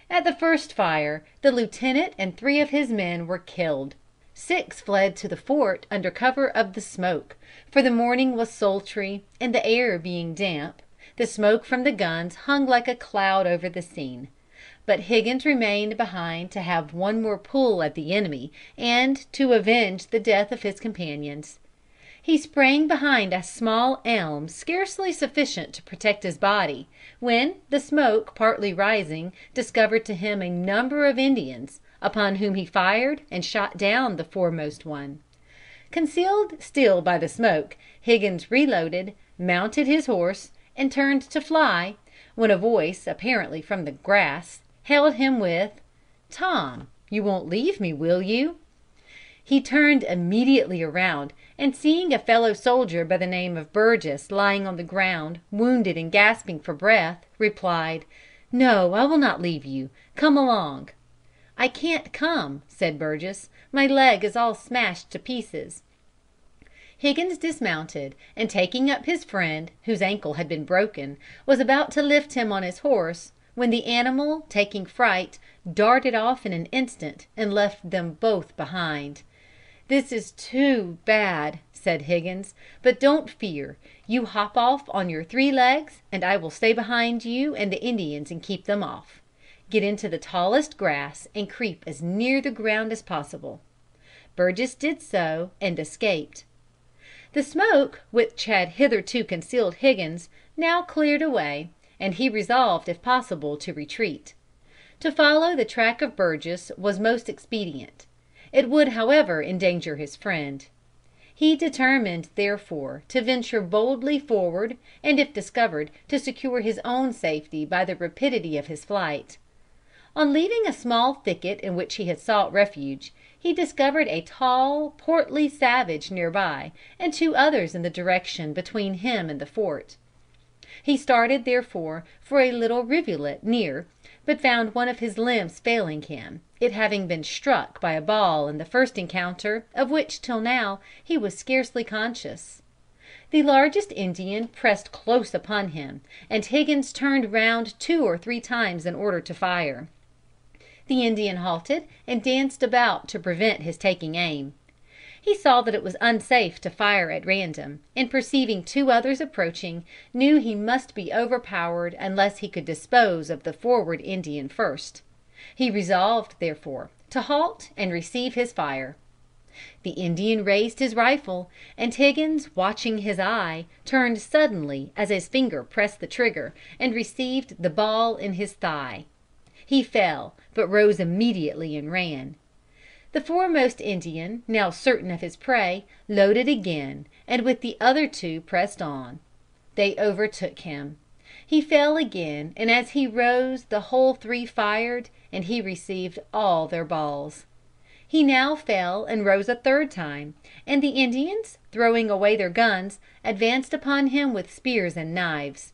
At the first fire, the lieutenant and 3 of his men were killed. 6 fled to the fort under cover of the smoke, for the morning was sultry, and the air being damp, the smoke from the guns hung like a cloud over the scene. But Higgins remained behind to have one more pull at the enemy, and to avenge the death of his companions. He sprang behind a small elm scarcely sufficient to protect his body, when the smoke partly rising discovered to him a number of Indians, upon whom he fired and shot down the foremost one. Concealed still by the smoke, Higgins reloaded, mounted his horse, and turned to fly, when a voice, apparently from the grass, hailed him with, "Tom, you won't leave me, will you?" He turned immediately around, and seeing a fellow soldier by the name of Burgess lying on the ground, wounded and gasping for breath, replied, "No, I will not leave you. Come along." "I can't come," said Burgess. "My leg is all smashed to pieces." Higgins dismounted, and taking up his friend, whose ankle had been broken, was about to lift him on his horse, when the animal, taking fright, darted off in an instant, and left them both behind. "This is too bad," said Higgins, "but don't fear. You hop off on your 3 legs, and I will stay behind you and the Indians and keep them off. Get into the tallest grass and creep as near the ground as possible." Burgess did so, and escaped. The smoke, which had hitherto concealed Higgins, now cleared away, and he resolved if possible to retreat. To follow the track of Burgess was most expedient. It would, however, endanger his friend. He determined, therefore, to venture boldly forward, and if discovered, to secure his own safety by the rapidity of his flight. On leaving a small thicket in which he had sought refuge, he discovered a tall, portly savage near by, and 2 others in the direction between him and the fort. He started, therefore, for a little rivulet near, but found one of his limbs failing him, it having been struck by a ball in the first encounter, of which till now he was scarcely conscious. The largest Indian pressed close upon him, and Higgins turned round 2 or 3 times in order to fire. The Indian halted and danced about to prevent his taking aim. He saw that it was unsafe to fire at random, and perceiving 2 others approaching, knew he must be overpowered unless he could dispose of the forward Indian first. He resolved, therefore, to halt and receive his fire. The Indian raised his rifle, and Higgins, watching his eye, turned suddenly as his finger pressed the trigger, and received the ball in his thigh. He fell, but rose immediately and ran. The foremost Indian, now certain of his prey, loaded again, and with the other 2 pressed on. They overtook him. He fell again, and as he rose the whole 3 fired, and he received all their balls. He now fell and rose a 3rd time, and the Indians, throwing away their guns, advanced upon him with spears and knives.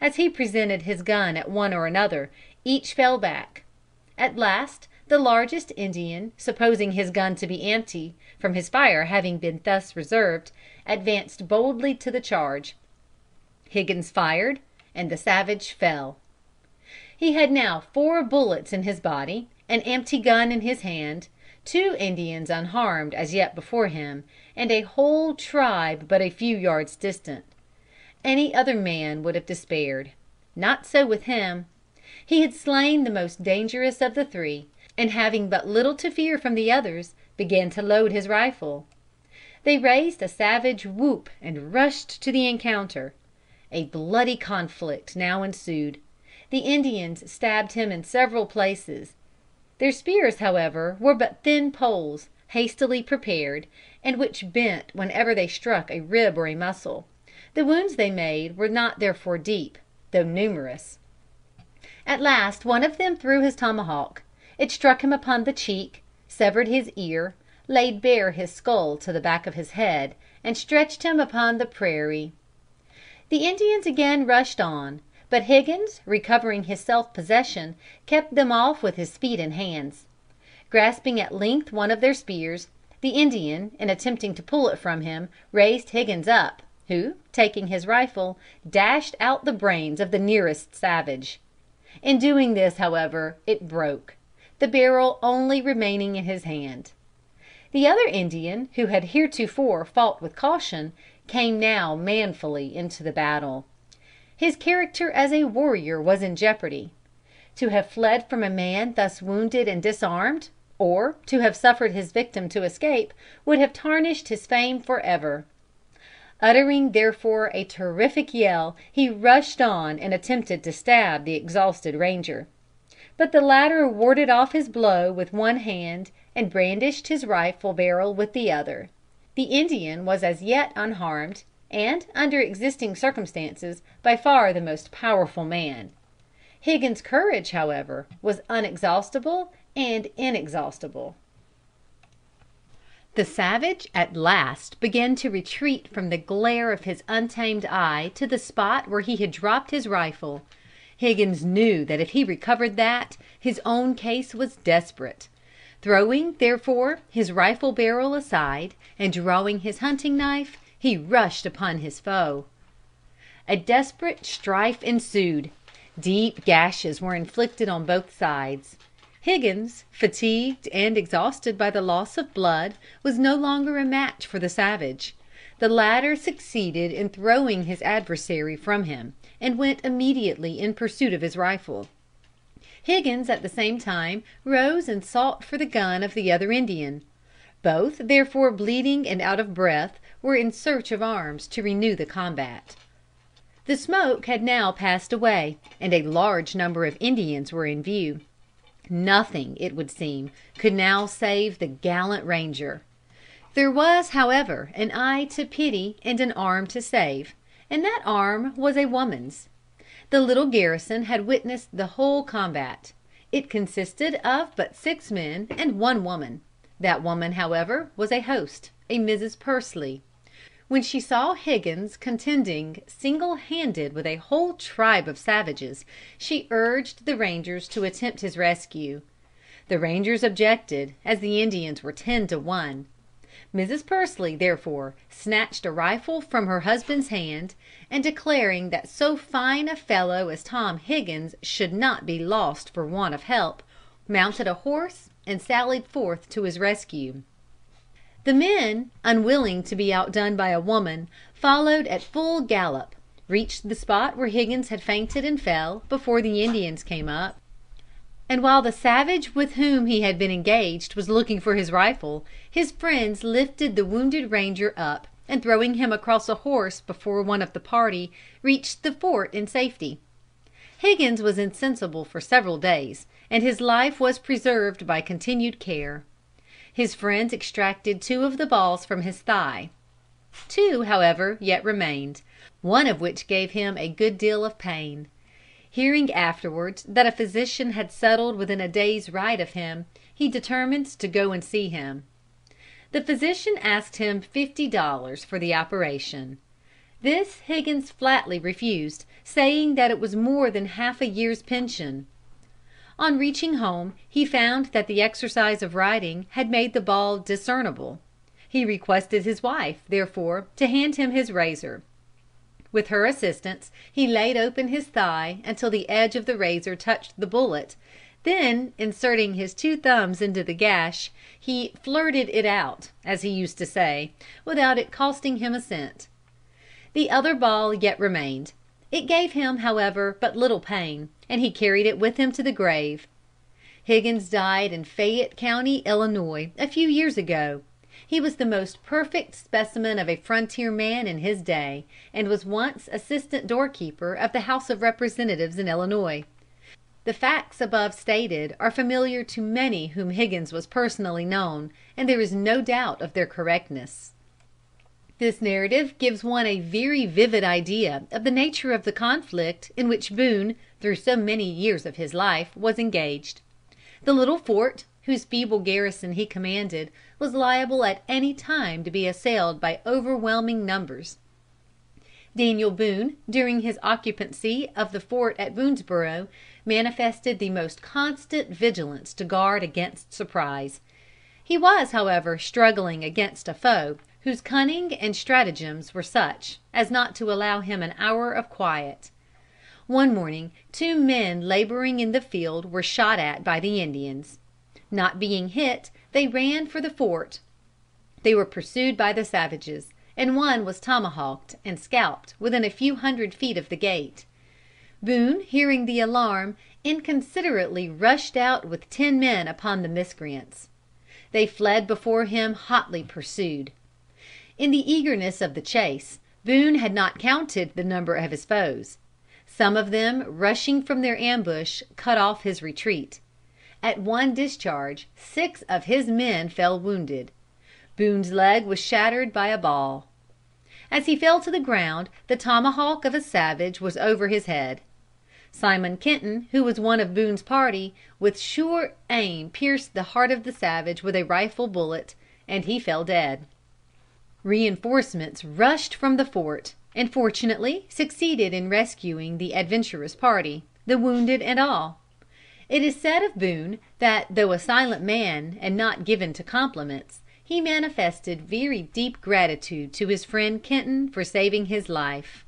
As he presented his gun at one or another, each fell back. At last the largest Indian, supposing his gun to be empty, from his fire having been thus reserved, advanced boldly to the charge. Higgins fired, and the savage fell. He had now 4 bullets in his body, an empty gun in his hand, 2 Indians unharmed as yet before him, and a whole tribe but a few yards distant. Any other man would have despaired. Not so with him. He had slain the most dangerous of the 3, and having but little to fear from the others, began to load his rifle. They raised a savage whoop and rushed to the encounter. A bloody conflict now ensued. The Indians stabbed him in several places. Their spears, however, were but thin poles, hastily prepared, and which bent whenever they struck a rib or a muscle. The wounds they made were not therefore deep, though numerous. At last one of them threw his tomahawk. It struck him upon the cheek, severed his ear, laid bare his skull to the back of his head, and stretched him upon the prairie. The Indians again rushed on, but Higgins, recovering his self-possession, kept them off with his feet and hands. Grasping at length one of their spears, the Indian, in attempting to pull it from him, raised Higgins up, who, taking his rifle, dashed out the brains of the nearest savage. In doing this, however, it broke, the barrel only remaining in his hand. The other Indian, who had heretofore fought with caution, came now manfully into the battle. His character as a warrior was in jeopardy. To have fled from a man thus wounded and disarmed, or to have suffered his victim to escape, would have tarnished his fame forever. Uttering therefore a terrific yell, he rushed on and attempted to stab the exhausted ranger. But the latter warded off his blow with one hand and brandished his rifle barrel with the other. The Indian was as yet unharmed, and, under existing circumstances, by far the most powerful man. Higgins' courage, however, was unexhaustible and inexhaustible. The savage at last began to retreat from the glare of his untamed eye to the spot where he had dropped his rifle. Higgins knew that if he recovered that, his own case was desperate. Throwing, therefore, his rifle barrel aside, and drawing his hunting knife, he rushed upon his foe. A desperate strife ensued. Deep gashes were inflicted on both sides. Higgins, fatigued and exhausted by the loss of blood, was no longer a match for the savage. The latter succeeded in throwing his adversary from him, and went immediately in pursuit of his rifle. Higgins at the same time rose and sought for the gun of the other Indian. Both, therefore, bleeding and out of breath, were in search of arms to renew the combat. The smoke had now passed away, and a large number of Indians were in view. Nothing, it would seem, could now save the gallant ranger. There was, however, an eye to pity and an arm to save, and that arm was a woman's. The little garrison had witnessed the whole combat. It consisted of but 6 men and 1 woman. That woman, however, was a host, a Mrs. Pursley. When she saw Higgins contending single-handed with a whole tribe of savages, she urged the rangers to attempt his rescue. The rangers objected, as the Indians were 10 to 1. Mrs. Pursley, therefore, snatched a rifle from her husband's hand, and declaring that so fine a fellow as Tom Higgins should not be lost for want of help, mounted a horse and sallied forth to his rescue. The men, unwilling to be outdone by a woman, followed at full gallop, reached the spot where Higgins had fainted and fell, before the Indians came up, and while the savage with whom he had been engaged was looking for his rifle, his friends lifted the wounded ranger up, and throwing him across a horse before one of the party, reached the fort in safety. Higgins was insensible for several days, and his life was preserved by continued care. His friends extracted 2 of the balls from his thigh. 2, however, yet remained, one of which gave him a good deal of pain. Hearing afterwards that a physician had settled within a day's ride of him, he determined to go and see him. The physician asked him $50 for the operation. This Higgins flatly refused, saying that it was more than half a year's pension. On reaching home, he found that the exercise of riding had made the ball discernible. He requested his wife, therefore, to hand him his razor. With her assistance, he laid open his thigh until the edge of the razor touched the bullet. Then, inserting his 2 thumbs into the gash, he "flirted it out," as he used to say, without it costing him a cent. The other ball yet remained. It gave him, however, but little pain, and he carried it with him to the grave. Higgins died in Fayette County, Illinois, a few years ago. He was the most perfect specimen of a frontier man in his day, and was once assistant doorkeeper of the House of Representatives in Illinois. The facts above stated are familiar to many whom Higgins was personally known, and there is no doubt of their correctness. This narrative gives one a very vivid idea of the nature of the conflict in which Boone, through so many years of his life, was engaged. The little fort, whose feeble garrison he commanded, was liable at any time to be assailed by overwhelming numbers. Daniel Boone, during his occupancy of the fort at Boonesborough, manifested the most constant vigilance to guard against surprise. He was, however, struggling against a foe whose cunning and stratagems were such as not to allow him an hour of quiet. One morning 2 men laboring in the field were shot at by the Indians. Not being hit, they ran for the fort. They were pursued by the savages, and one was tomahawked and scalped within a few hundred feet of the gate. Boone, hearing the alarm, inconsiderately rushed out with 10 men upon the miscreants. They fled before him hotly pursued. In the eagerness of the chase, Boone had not counted the number of his foes. Some of them, rushing from their ambush, cut off his retreat. At one discharge 6 of his men fell wounded. Boone's leg was shattered by a ball. As he fell to the ground, the tomahawk of a savage was over his head. Simon Kenton, who was one of Boone's party, with sure aim pierced the heart of the savage with a rifle bullet, and he fell dead. Reinforcements rushed from the fort, and fortunately succeeded in rescuing the adventurous party, the wounded and all. It is said of Boone, that though a silent man and not given to compliments, he manifested very deep gratitude to his friend Kenton for saving his life.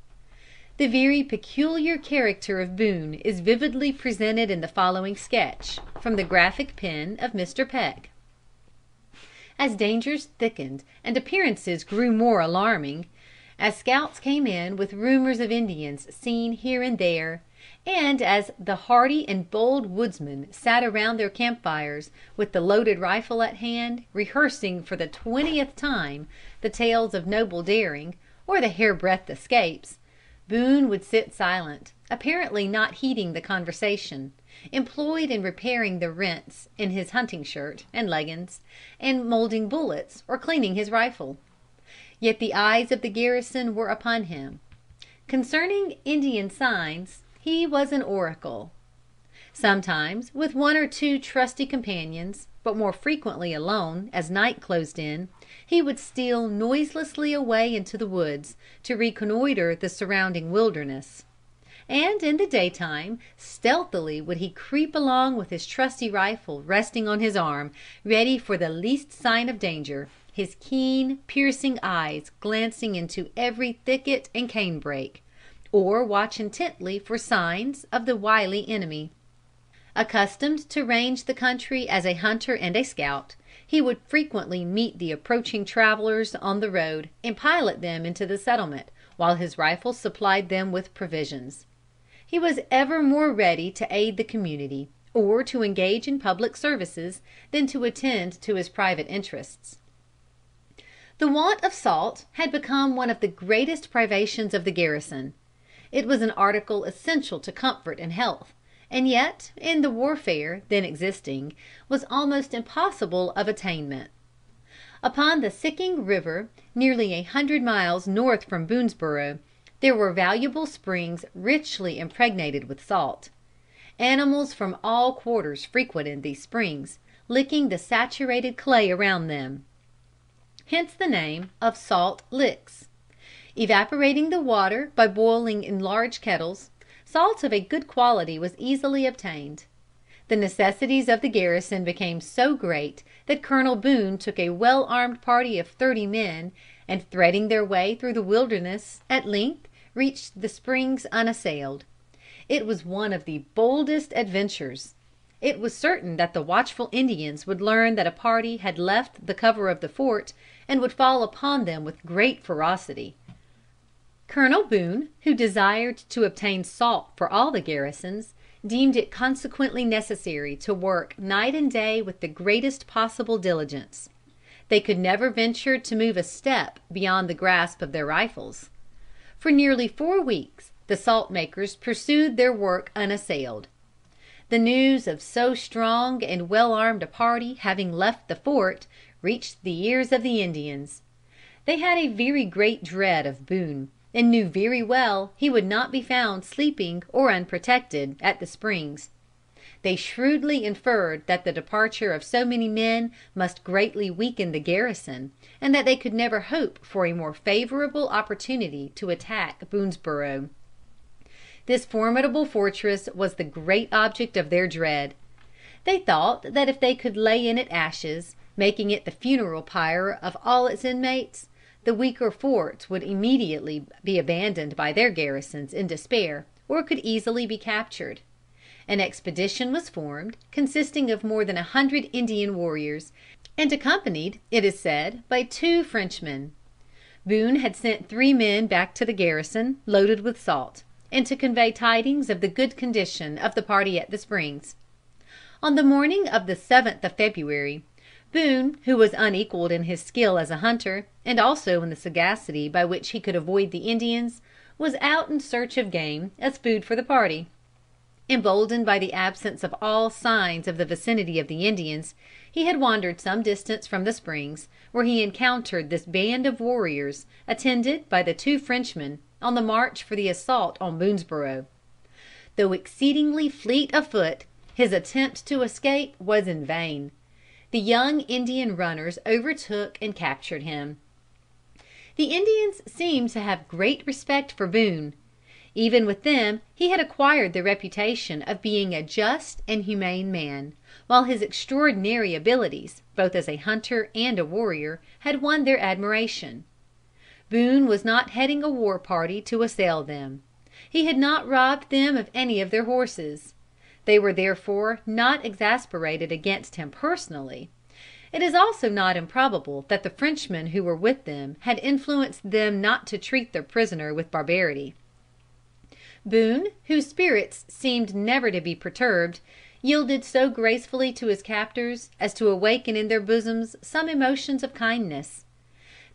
The very peculiar character of Boone is vividly presented in the following sketch, from the graphic pen of Mr. Peck. As dangers thickened and appearances grew more alarming, as scouts came in with rumors of Indians seen here and there, and as the hardy and bold woodsmen sat around their campfires, with the loaded rifle at hand, rehearsing for the 20th time the tales of noble daring, or the hairbreadth escapes, Boone would sit silent, apparently not heeding the conversation, employed in repairing the rents in his hunting shirt and leggins, and moulding bullets or cleaning his rifle. Yet the eyes of the garrison were upon him. Concerning Indian signs, he was an oracle. Sometimes with 1 or 2 trusty companions, but more frequently alone, as night closed in, he would steal noiselessly away into the woods, to reconnoitre the surrounding wilderness. And in the daytime, stealthily would he creep along with his trusty rifle resting on his arm, ready for the least sign of danger, his keen, piercing eyes glancing into every thicket and canebrake, or watch intently for signs of the wily enemy. Accustomed to range the country as a hunter and a scout, he would frequently meet the approaching travelers on the road, and pilot them into the settlement, while his rifle supplied them with provisions. He was ever more ready to aid the community, or to engage in public services, than to attend to his private interests. The want of salt had become one of the greatest privations of the garrison. It was an article essential to comfort and health, and yet, in the warfare then existing, was almost impossible of attainment. Upon the Sicking River, nearly 100 miles north from Boonesborough, there were valuable springs richly impregnated with salt. Animals from all quarters frequented these springs, licking the saturated clay around them. Hence the name of Salt Licks. Evaporating the water by boiling in large kettles, salt of a good quality was easily obtained. The necessities of the garrison became so great that Colonel Boone took a well-armed party of 30 men, and threading their way through the wilderness, at length reached the springs unassailed. It was one of the boldest adventures. It was certain that the watchful Indians would learn that a party had left the cover of the fort, and would fall upon them with great ferocity. Colonel Boone, who desired to obtain salt for all the garrisons, deemed it consequently necessary to work night and day with the greatest possible diligence. They could never venture to move a step beyond the grasp of their rifles. For nearly 4 weeks the salt makers pursued their work unassailed. The news of so strong and well armed a party having left the fort reached the ears of the Indians. They had a very great dread of Boone, and knew very well he would not be found sleeping or unprotected at the springs. They shrewdly inferred that the departure of so many men must greatly weaken the garrison, and that they could never hope for a more favorable opportunity to attack Boonesborough. This formidable fortress was the great object of their dread. They thought that if they could lay in it ashes, making it the funeral pyre of all its inmates, the weaker forts would immediately be abandoned by their garrisons in despair, or could easily be captured. An expedition was formed, consisting of more than 100 Indian warriors, and accompanied, it is said, by 2 Frenchmen. Boone had sent 3 men back to the garrison, loaded with salt, and to convey tidings of the good condition of the party at the springs. On the morning of the 7th of February, Boone, who was unequaled in his skill as a hunter, and also in the sagacity by which he could avoid the Indians, was out in search of game as food for the party. Emboldened by the absence of all signs of the vicinity of the Indians, he had wandered some distance from the springs, where he encountered this band of warriors, attended by the 2 Frenchmen, on the march for the assault on Boonesborough. Though exceedingly fleet of foot, his attempt to escape was in vain. The young Indian runners overtook and captured him. The Indians seemed to have great respect for Boone. Even with them he had acquired the reputation of being a just and humane man, while his extraordinary abilities, both as a hunter and a warrior, had won their admiration. Boone was not heading a war party to assail them. He had not robbed them of any of their horses. They were therefore not exasperated against him personally. It is also not improbable that the Frenchmen who were with them had influenced them not to treat their prisoner with barbarity. Boone, whose spirits seemed never to be perturbed, yielded so gracefully to his captors as to awaken in their bosoms some emotions of kindness.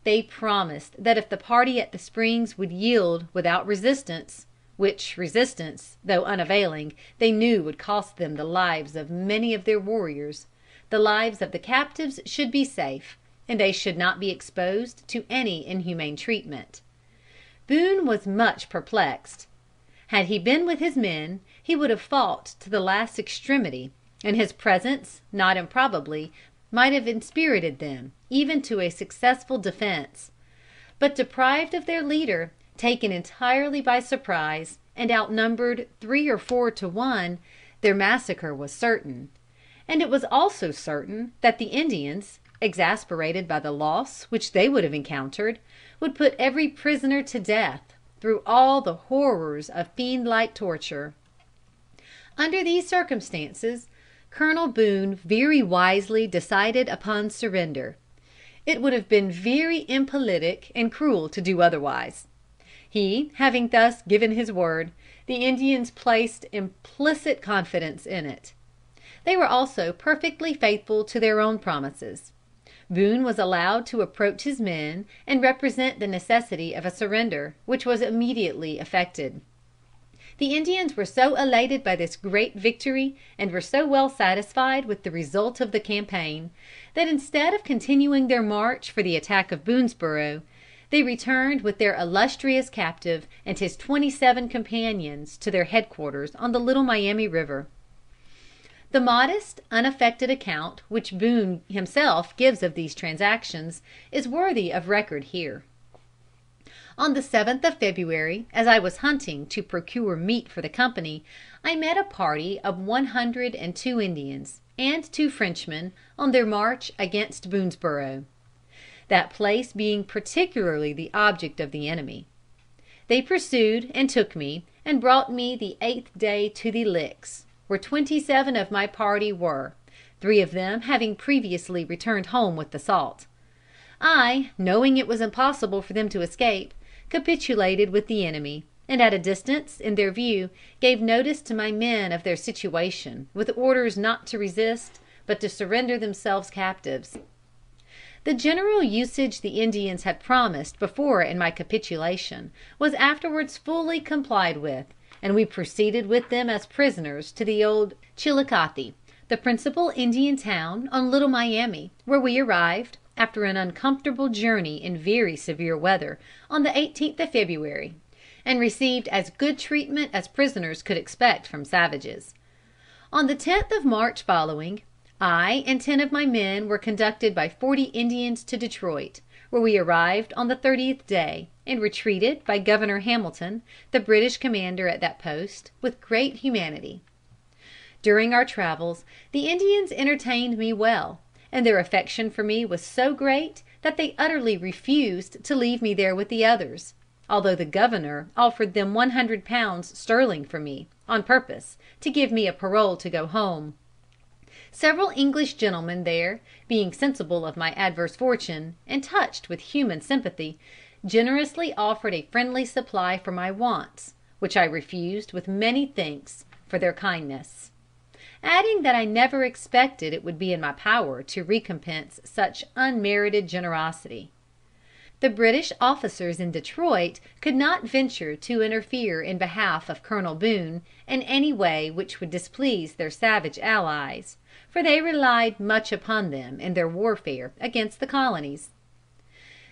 They promised that if the party at the springs would yield without resistance, which resistance, though unavailing, they knew would cost them the lives of many of their warriors, the lives of the captives should be safe, and they should not be exposed to any inhumane treatment. Boone was much perplexed. Had he been with his men, he would have fought to the last extremity, and his presence, not improbably, might have inspirited them even to a successful defense. But deprived of their leader, taken entirely by surprise, and outnumbered 3 or 4 to 1, their massacre was certain. And it was also certain that the Indians, exasperated by the loss which they would have encountered, would put every prisoner to death, through all the horrors of fiend-like torture. Under these circumstances, Colonel Boone very wisely decided upon surrender. It would have been very impolitic and cruel to do otherwise. He having thus given his word, the Indians placed implicit confidence in it. They were also perfectly faithful to their own promises. Boone was allowed to approach his men and represent the necessity of a surrender, which was immediately effected. The Indians were so elated by this great victory, and were so well satisfied with the result of the campaign, that instead of continuing their march for the attack of Boonesborough, they returned with their illustrious captive and his 27 companions to their headquarters on the Little Miami River. The modest, unaffected account which Boone himself gives of these transactions is worthy of record here. On the 7th of February, as I was hunting to procure meat for the company, I met a party of 102 Indians, and 2 Frenchmen, on their march against Boonesborough, that place being particularly the object of the enemy. They pursued and took me, and brought me the 8th day to the Licks, where 27 of my party were, 3 of them having previously returned home with the salt. I, knowing it was impossible for them to escape, capitulated with the enemy, and at a distance, in their view, gave notice to my men of their situation, with orders not to resist, but to surrender themselves captives. The general usage the Indians had promised before in my capitulation was afterwards fully complied with, and we proceeded with them as prisoners to the old Chillicothe, the principal Indian town on Little Miami, where we arrived, after an uncomfortable journey in very severe weather, on the 18th of February, and received as good treatment as prisoners could expect from savages. On the 10th of March following, I and 10 of my men were conducted by 40 Indians to Detroit, where we arrived on the 30th day, and were treated by Governor Hamilton, the British commander at that post, with great humanity. During our travels, the Indians entertained me well, and their affection for me was so great that they utterly refused to leave me there with the others, although the Governor offered them 100 pounds sterling for me, on purpose to give me a parole to go home. Several English gentlemen there, being sensible of my adverse fortune, and touched with human sympathy, generously offered a friendly supply for my wants, which I refused with many thanks for their kindness, adding that I never expected it would be in my power to recompense such unmerited generosity. The British officers in Detroit could not venture to interfere in behalf of Colonel Boone in any way which would displease their savage allies, for they relied much upon them in their warfare against the colonies.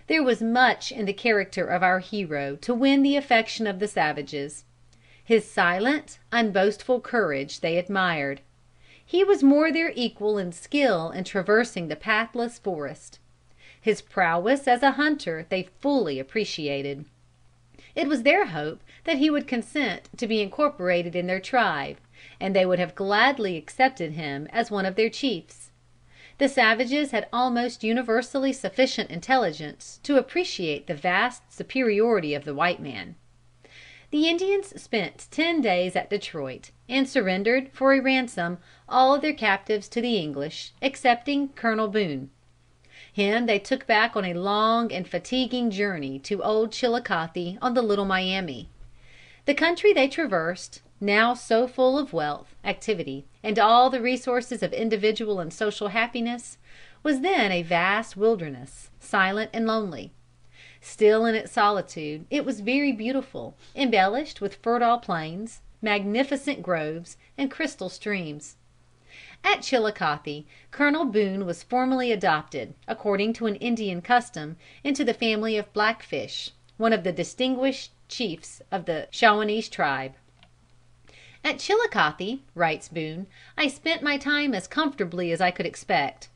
There was much in the character of our hero to win the affection of the savages. His silent, unboastful courage they admired. He was more their equal in skill in traversing the pathless forest. His prowess as a hunter they fully appreciated. It was their hope that he would consent to be incorporated in their tribe, and they would have gladly accepted him as one of their chiefs. The savages had almost universally sufficient intelligence to appreciate the vast superiority of the white man. The Indians spent 10 days at Detroit, and surrendered for a ransom all their captives to the English, excepting Colonel Boone. Him they took back on a long and fatiguing journey to old Chillicothe on the Little Miami. The country they traversed, now so full of wealth, activity, and all the resources of individual and social happiness, was then a vast wilderness, silent and lonely. Still in its solitude, it was very beautiful, embellished with fertile plains, magnificent groves, and crystal streams. At Chillicothe, Colonel Boone was formally adopted, according to an Indian custom, into the family of Blackfish, one of the distinguished chiefs of the Shawanese tribe. "At Chillicothe," writes Boone, "I spent my time as comfortably as I could expect.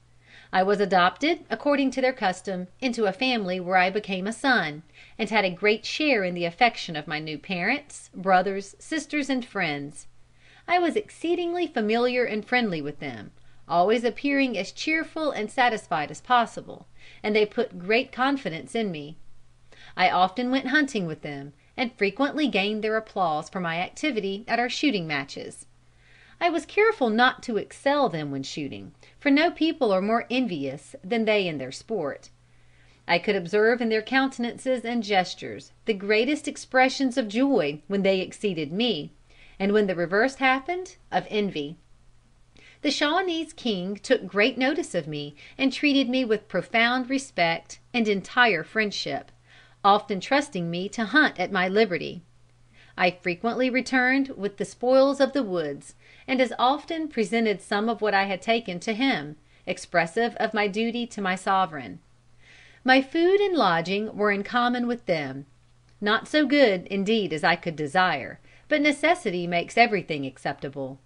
I was adopted, according to their custom, into a family where I became a son, and had a great share in the affection of my new parents, brothers, sisters, and friends. I was exceedingly familiar and friendly with them, always appearing as cheerful and satisfied as possible, and they put great confidence in me. I often went hunting with them, and frequently gained their applause for my activity at our shooting matches. I was careful not to excel them when shooting, for no people are more envious than they in their sport. I could observe in their countenances and gestures the greatest expressions of joy when they exceeded me, and when the reverse happened, of envy. The Shawanese king took great notice of me, and treated me with profound respect and entire friendship, often trusting me to hunt at my liberty. I frequently returned with the spoils of the woods, and as often presented some of what I had taken to him, expressive of my duty to my sovereign. My food and lodging were in common with them, not so good, indeed, as I could desire, but necessity makes everything acceptable."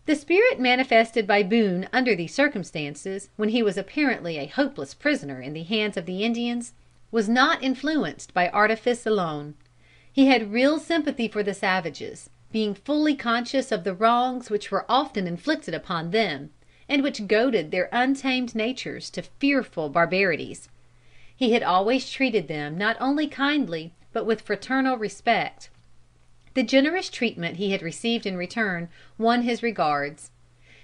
The spirit manifested by Boone under these circumstances, when he was apparently a hopeless prisoner in the hands of the Indians, was not influenced by artifice alone. He had real sympathy for the savages, being fully conscious of the wrongs which were often inflicted upon them, and which goaded their untamed natures to fearful barbarities. He had always treated them not only kindly, but with fraternal respect. The generous treatment he had received in return won his regards.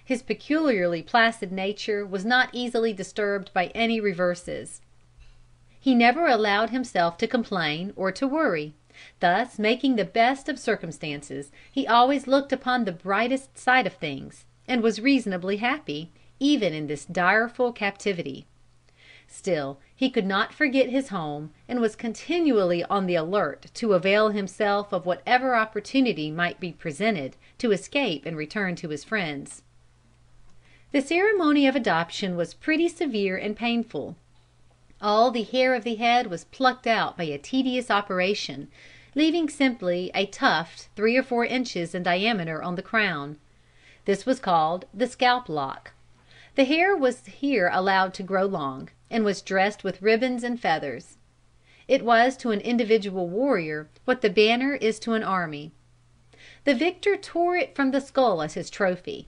His peculiarly placid nature was not easily disturbed by any reverses. He never allowed himself to complain or to worry. Thus making the best of circumstances, he always looked upon the brightest side of things, and was reasonably happy, even in this direful captivity. Still he could not forget his home, and was continually on the alert to avail himself of whatever opportunity might be presented to escape and return to his friends. The ceremony of adoption was pretty severe and painful. All the hair of the head was plucked out by a tedious operation, leaving simply a tuft 3 or 4 inches in diameter on the crown. This was called the scalp lock. The hair was here allowed to grow long, and was dressed with ribbons and feathers. It was to an individual warrior what the banner is to an army. The victor tore it from the skull as his trophy.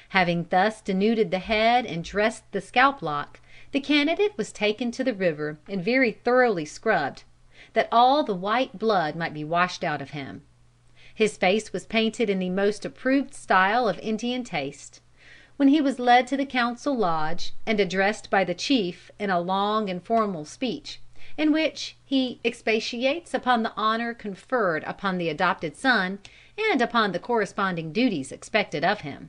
Having thus denuded the head and dressed the scalp lock, the candidate was taken to the river and very thoroughly scrubbed, that all the white blood might be washed out of him. His face was painted in the most approved style of Indian taste. When he was led to the council lodge, and addressed by the chief in a long and formal speech, in which he expatiates upon the honor conferred upon the adopted son, and upon the corresponding duties expected of him.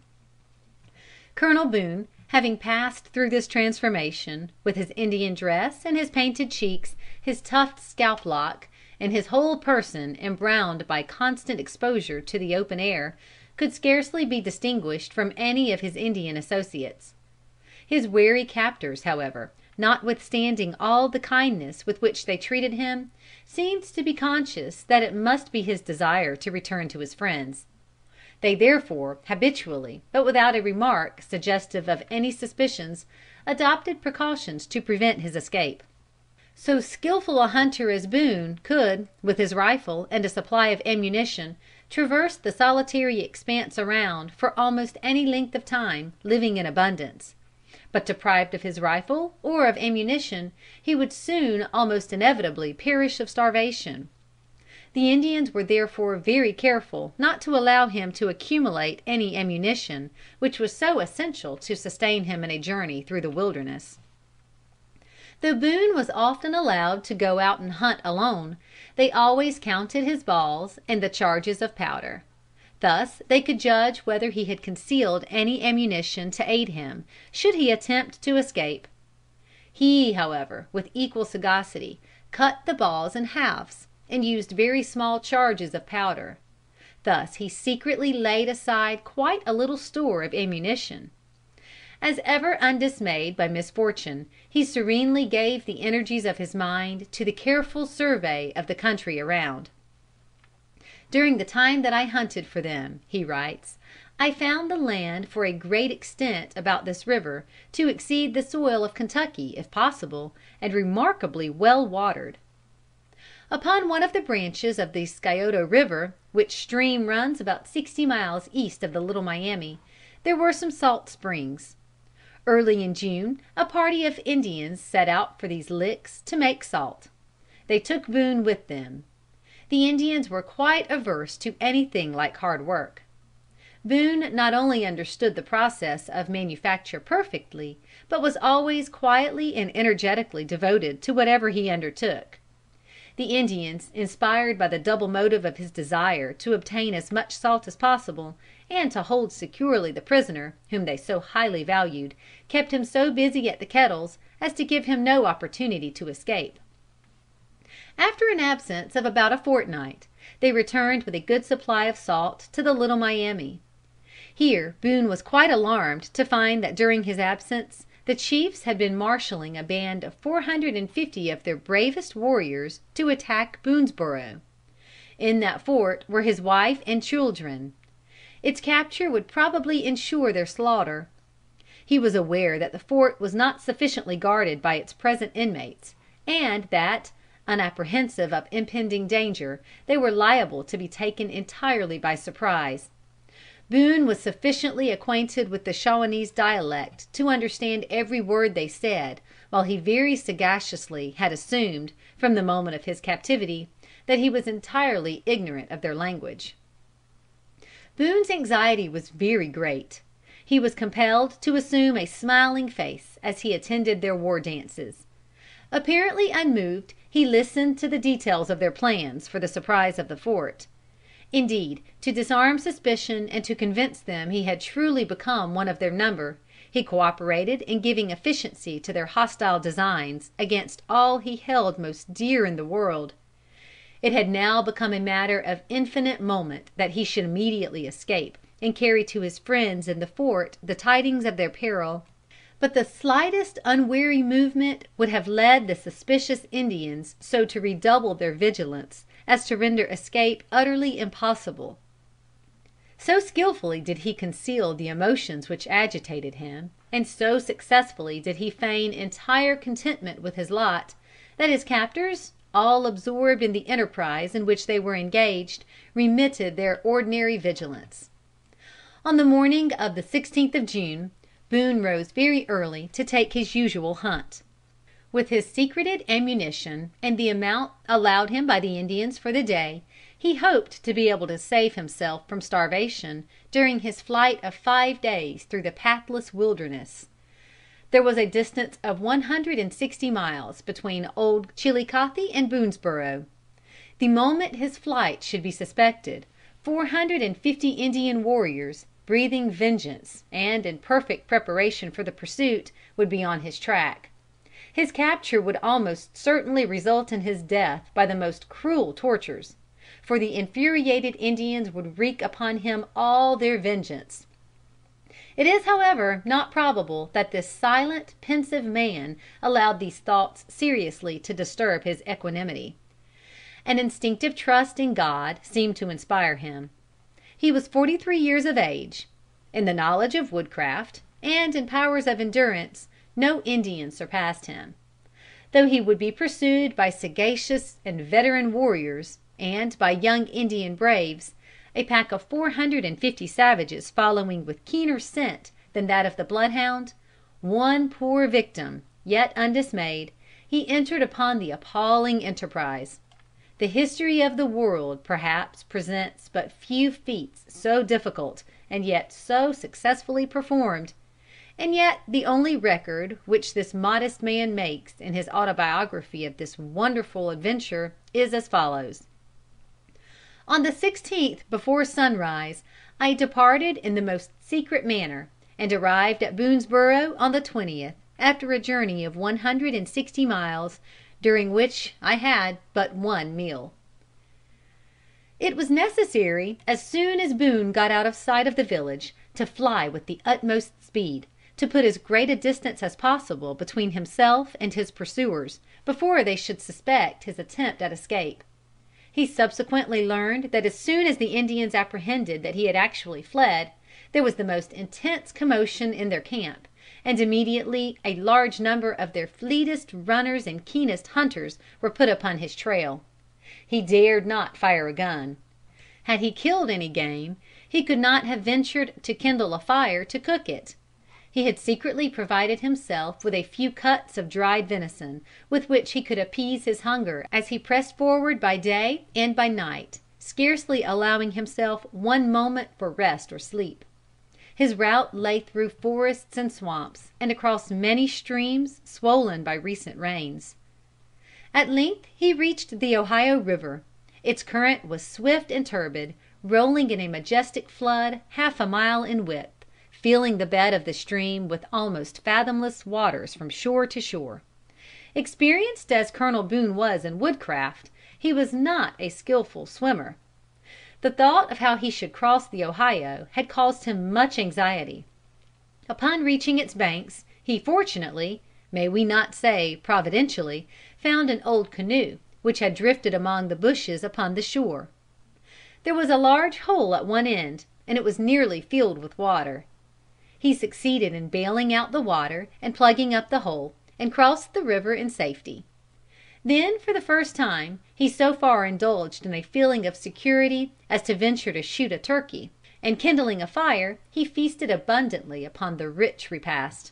Colonel Boone, having passed through this transformation, with his Indian dress and his painted cheeks, his tufted scalp lock, and his whole person embrowned by constant exposure to the open air, could scarcely be distinguished from any of his Indian associates. His wary captors, however, notwithstanding all the kindness with which they treated him, seemed to be conscious that it must be his desire to return to his friends. They therefore habitually, but without a remark suggestive of any suspicions, adopted precautions to prevent his escape. So skillful a hunter as Boone could, with his rifle and a supply of ammunition, traverse the solitary expanse around for almost any length of time, living in abundance. But deprived of his rifle or of ammunition, he would soon almost inevitably perish of starvation. The Indians were therefore very careful not to allow him to accumulate any ammunition, which was so essential to sustain him in a journey through the wilderness. Though Boone was often allowed to go out and hunt alone, they always counted his balls and the charges of powder. Thus they could judge whether he had concealed any ammunition to aid him, should he attempt to escape. He, however, with equal sagacity, cut the balls in halves, and used very small charges of powder. Thus he secretly laid aside quite a little store of ammunition. As ever undismayed by misfortune, he serenely gave the energies of his mind to the careful survey of the country around. "During the time that I hunted for them," he writes, "I found the land for a great extent about this river to exceed the soil of Kentucky if possible, and remarkably well watered. Upon one of the branches of the Scioto River, which stream runs about 60 miles east of the Little Miami, there were some salt springs. Early in June a party of Indians set out for these licks to make salt. They took Boone with them. The Indians were quite averse to anything like hard work. Boone not only understood the process of manufacture perfectly, but was always quietly and energetically devoted to whatever he undertook. The Indians, inspired by the double motive of his desire to obtain as much salt as possible, and to hold securely the prisoner, whom they so highly valued, kept him so busy at the kettles as to give him no opportunity to escape. After an absence of about a fortnight, they returned with a good supply of salt to the Little Miami. Here Boone was quite alarmed to find that during his absence the chiefs had been marshalling a band of 450 of their bravest warriors to attack Boonesborough. In that fort were his wife and children. Its capture would probably ensure their slaughter. He was aware that the fort was not sufficiently guarded by its present inmates, and that, unapprehensive of impending danger, they were liable to be taken entirely by surprise. Boone was sufficiently acquainted with the Shawanese dialect to understand every word they said, while he very sagaciously had assumed, from the moment of his captivity, that he was entirely ignorant of their language. Boone's anxiety was very great. He was compelled to assume a smiling face as he attended their war dances. Apparently unmoved, he listened to the details of their plans for the surprise of the fort. Indeed, to disarm suspicion and to convince them he had truly become one of their number, He cooperated in giving efficiency to their hostile designs against all he held most dear in the world. It had now become a matter of infinite moment that he should immediately escape, and carry to his friends in the fort the tidings of their peril. But the slightest unwary movement would have led the suspicious Indians so to redouble their vigilance as to render escape utterly impossible. So skilfully did he conceal the emotions which agitated him, and so successfully did he feign entire contentment with his lot, that his captors, all absorbed in the enterprise in which they were engaged, remitted their ordinary vigilance. On the morning of the 16th of June, Boone rose very early to take his usual hunt. With his secreted ammunition and the amount allowed him by the Indians for the day, he hoped to be able to save himself from starvation during his flight of 5 days through the pathless wilderness. There was a distance of 160 miles between Old Chilicothe and Boonesborough. The moment his flight should be suspected, 450 Indian warriors, breathing vengeance, and in perfect preparation for the pursuit, would be on his track. His capture would almost certainly result in his death by the most cruel tortures, for the infuriated Indians would wreak upon him all their vengeance. It is, however, not probable that this silent, pensive man allowed these thoughts seriously to disturb his equanimity. An instinctive trust in God seemed to inspire him. He was 43 years of age. In the knowledge of woodcraft, and in powers of endurance, no Indian surpassed him. Though he would be pursued by sagacious and veteran warriors, and by young Indian braves, a pack of 450 savages following with keener scent than that of the bloodhound, one poor victim, yet undismayed, he entered upon the appalling enterprise. The history of the world perhaps presents but few feats so difficult and yet so successfully performed, and yet the only record which this modest man makes in his autobiography of this wonderful adventure is as follows: On the 16th before sunrise, I departed in the most secret manner, and arrived at Boonesborough on the 20th, after a journey of 160 miles, during which I had but one meal. It was necessary, as soon as Boone got out of sight of the village, to fly with the utmost speed, to put as great a distance as possible between himself and his pursuers, before they should suspect his attempt at escape. He subsequently learned that as soon as the Indians apprehended that he had actually fled, there was the most intense commotion in their camp, and immediately a large number of their fleetest runners and keenest hunters were put upon his trail. He dared not fire a gun. Had he killed any game, he could not have ventured to kindle a fire to cook it. He had secretly provided himself with a few cuts of dried venison, with which he could appease his hunger as he pressed forward by day and by night, scarcely allowing himself one moment for rest or sleep. His route lay through forests and swamps, and across many streams swollen by recent rains. At length he reached the Ohio River. Its current was swift and turbid, rolling in a majestic flood half a mile in width, filling the bed of the stream with almost fathomless waters from shore to shore. Experienced as Colonel Boone was in woodcraft, he was not a skillful swimmer. The thought of how he should cross the Ohio had caused him much anxiety. Upon reaching its banks, he fortunately, may we not say providentially, found an old canoe, which had drifted among the bushes upon the shore. There was a large hole at one end, and it was nearly filled with water. He succeeded in bailing out the water and plugging up the hole, and crossed the river in safety. Then for the first time he so far indulged in a feeling of security as to venture to shoot a turkey, and kindling a fire, he feasted abundantly upon the rich repast.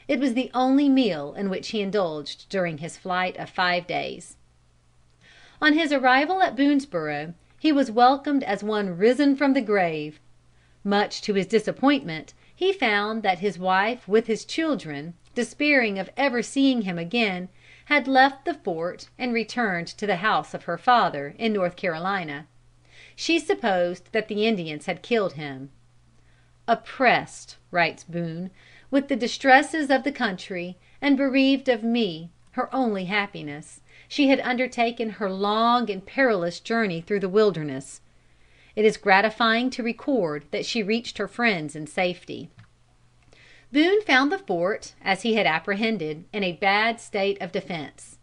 It was the only meal in which he indulged during his flight of 5 days. On his arrival at Boonesborough, he was welcomed as one risen from the grave. Much to his disappointment, he found that his wife with his children, despairing of ever seeing him again, had left the fort and returned to the house of her father in North Carolina. She supposed that the Indians had killed him. "Oppressed," writes Boone, With the distresses of the country, and bereaved of me, her only happiness, she had undertaken her long and perilous journey through the wilderness. It is gratifying to record that she reached her friends in safety. Boone found the fort, as he had apprehended, in a bad state of defense.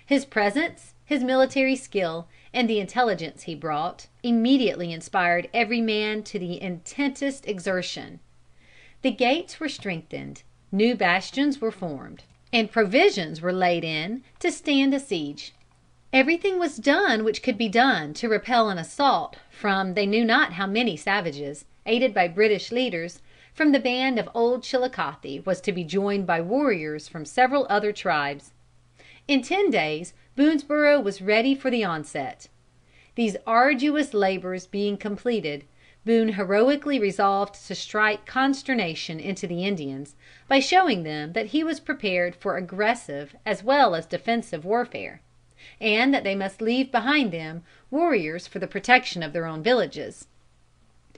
His presence, his military skill, and the intelligence he brought, immediately inspired every man to the intensest exertion. The gates were strengthened, new bastions were formed, and provisions were laid in to stand a siege. Everything was done which could be done to repel an assault from they knew not how many savages, aided by British leaders, from the band of old Chillicothe was to be joined by warriors from several other tribes. In 10 days Boonesborough was ready for the onset. These arduous labors being completed, Boone heroically resolved to strike consternation into the Indians, by showing them that he was prepared for aggressive as well as defensive warfare, and that they must leave behind them warriors for the protection of their own villages.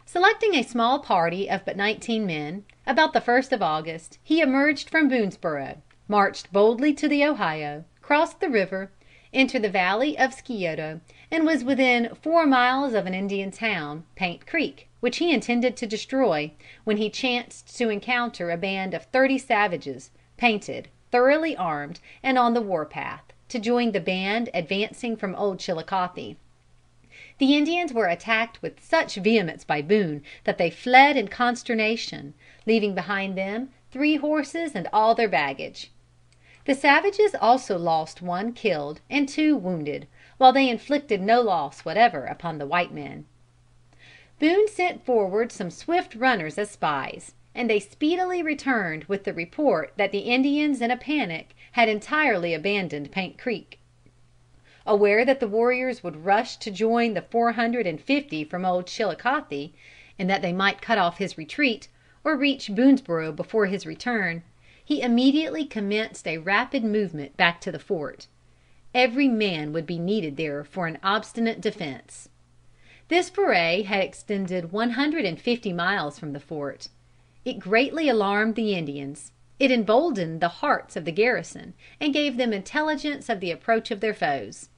Selecting a small party of but 19 men, about the 1st of August, he emerged from Boonesborough, marched boldly to the Ohio, crossed the river, entered the valley of Scioto, and was within 4 miles of an Indian town, Paint Creek, which he intended to destroy, when he chanced to encounter a band of 30 savages, painted, thoroughly armed, and on the war path, to join the band advancing from Old Chillicothe. The Indians were attacked with such vehemence by Boone that they fled in consternation, leaving behind them 3 horses and all their baggage. The savages also lost 1 killed and 2 wounded, while they inflicted no loss whatever upon the white men. Boone sent forward some swift runners as spies, and they speedily returned with the report that the Indians in a panic had entirely abandoned Paint Creek. Aware that the warriors would rush to join the 450 from Old Chillicothe, and that they might cut off his retreat, or reach Boonesborough before his return, he immediately commenced a rapid movement back to the fort. Every man would be needed there for an obstinate defense. This foray had extended 150 miles from the fort. It greatly alarmed the Indians. It emboldened the hearts of the garrison, and gave them intelligence of the approach of their foes.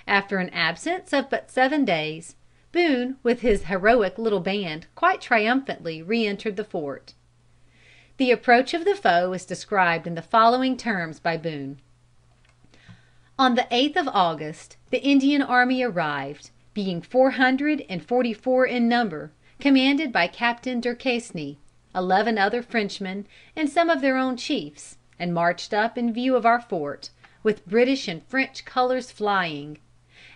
After an absence of but 7 days, Boone with his heroic little band quite triumphantly re-entered the fort. The approach of the foe is described in the following terms by Boone: On the 8th of August the Indian army arrived, being 444 in number, commanded by Captain Duquesne, 11 other Frenchmen, and some of their own chiefs, and marched up in view of our fort, with British and French colors flying.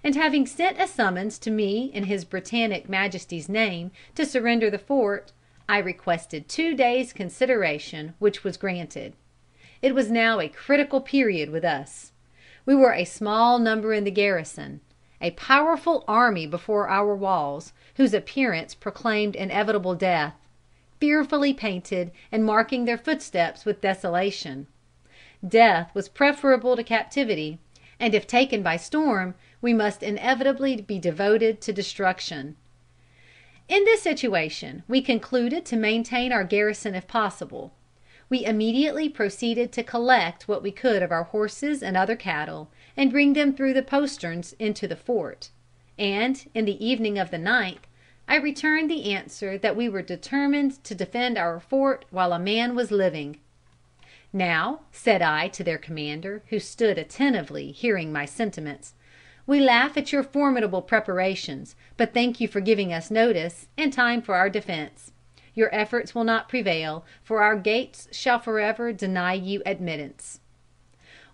And having sent a summons to me in his Britannic Majesty's name to surrender the fort, I requested 2 days' consideration, which was granted. It was now a critical period with us. We were a small number in the garrison, a powerful army before our walls, whose appearance proclaimed inevitable death, fearfully painted, and marking their footsteps with desolation. Death was preferable to captivity, and if taken by storm, we must inevitably be devoted to destruction. In this situation we concluded to maintain our garrison if possible. We immediately proceeded to collect what we could of our horses and other cattle, and bring them through the posterns into the fort, and in the evening of the 9th, I returned the answer that we were determined to defend our fort while a man was living. Now, said I to their commander, who stood attentively hearing my sentiments, we laugh at your formidable preparations, but thank you for giving us notice, and time for our defense. Your efforts will not prevail, for our gates shall forever deny you admittance.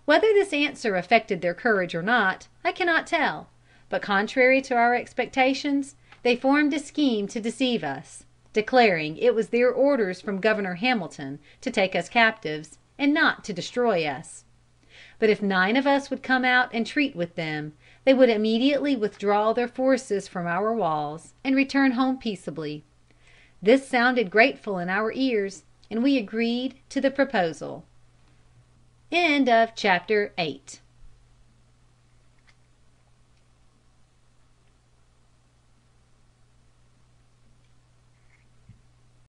Whether this answer affected their courage or not, I cannot tell, but contrary to our expectations, they formed a scheme to deceive us, declaring it was their orders from Governor Hamilton to take us captives, and not to destroy us. But if 9 of us would come out and treat with them, they would immediately withdraw their forces from our walls, and return home peaceably. This sounded grateful in our ears, and we agreed to the proposal. Chapter 9.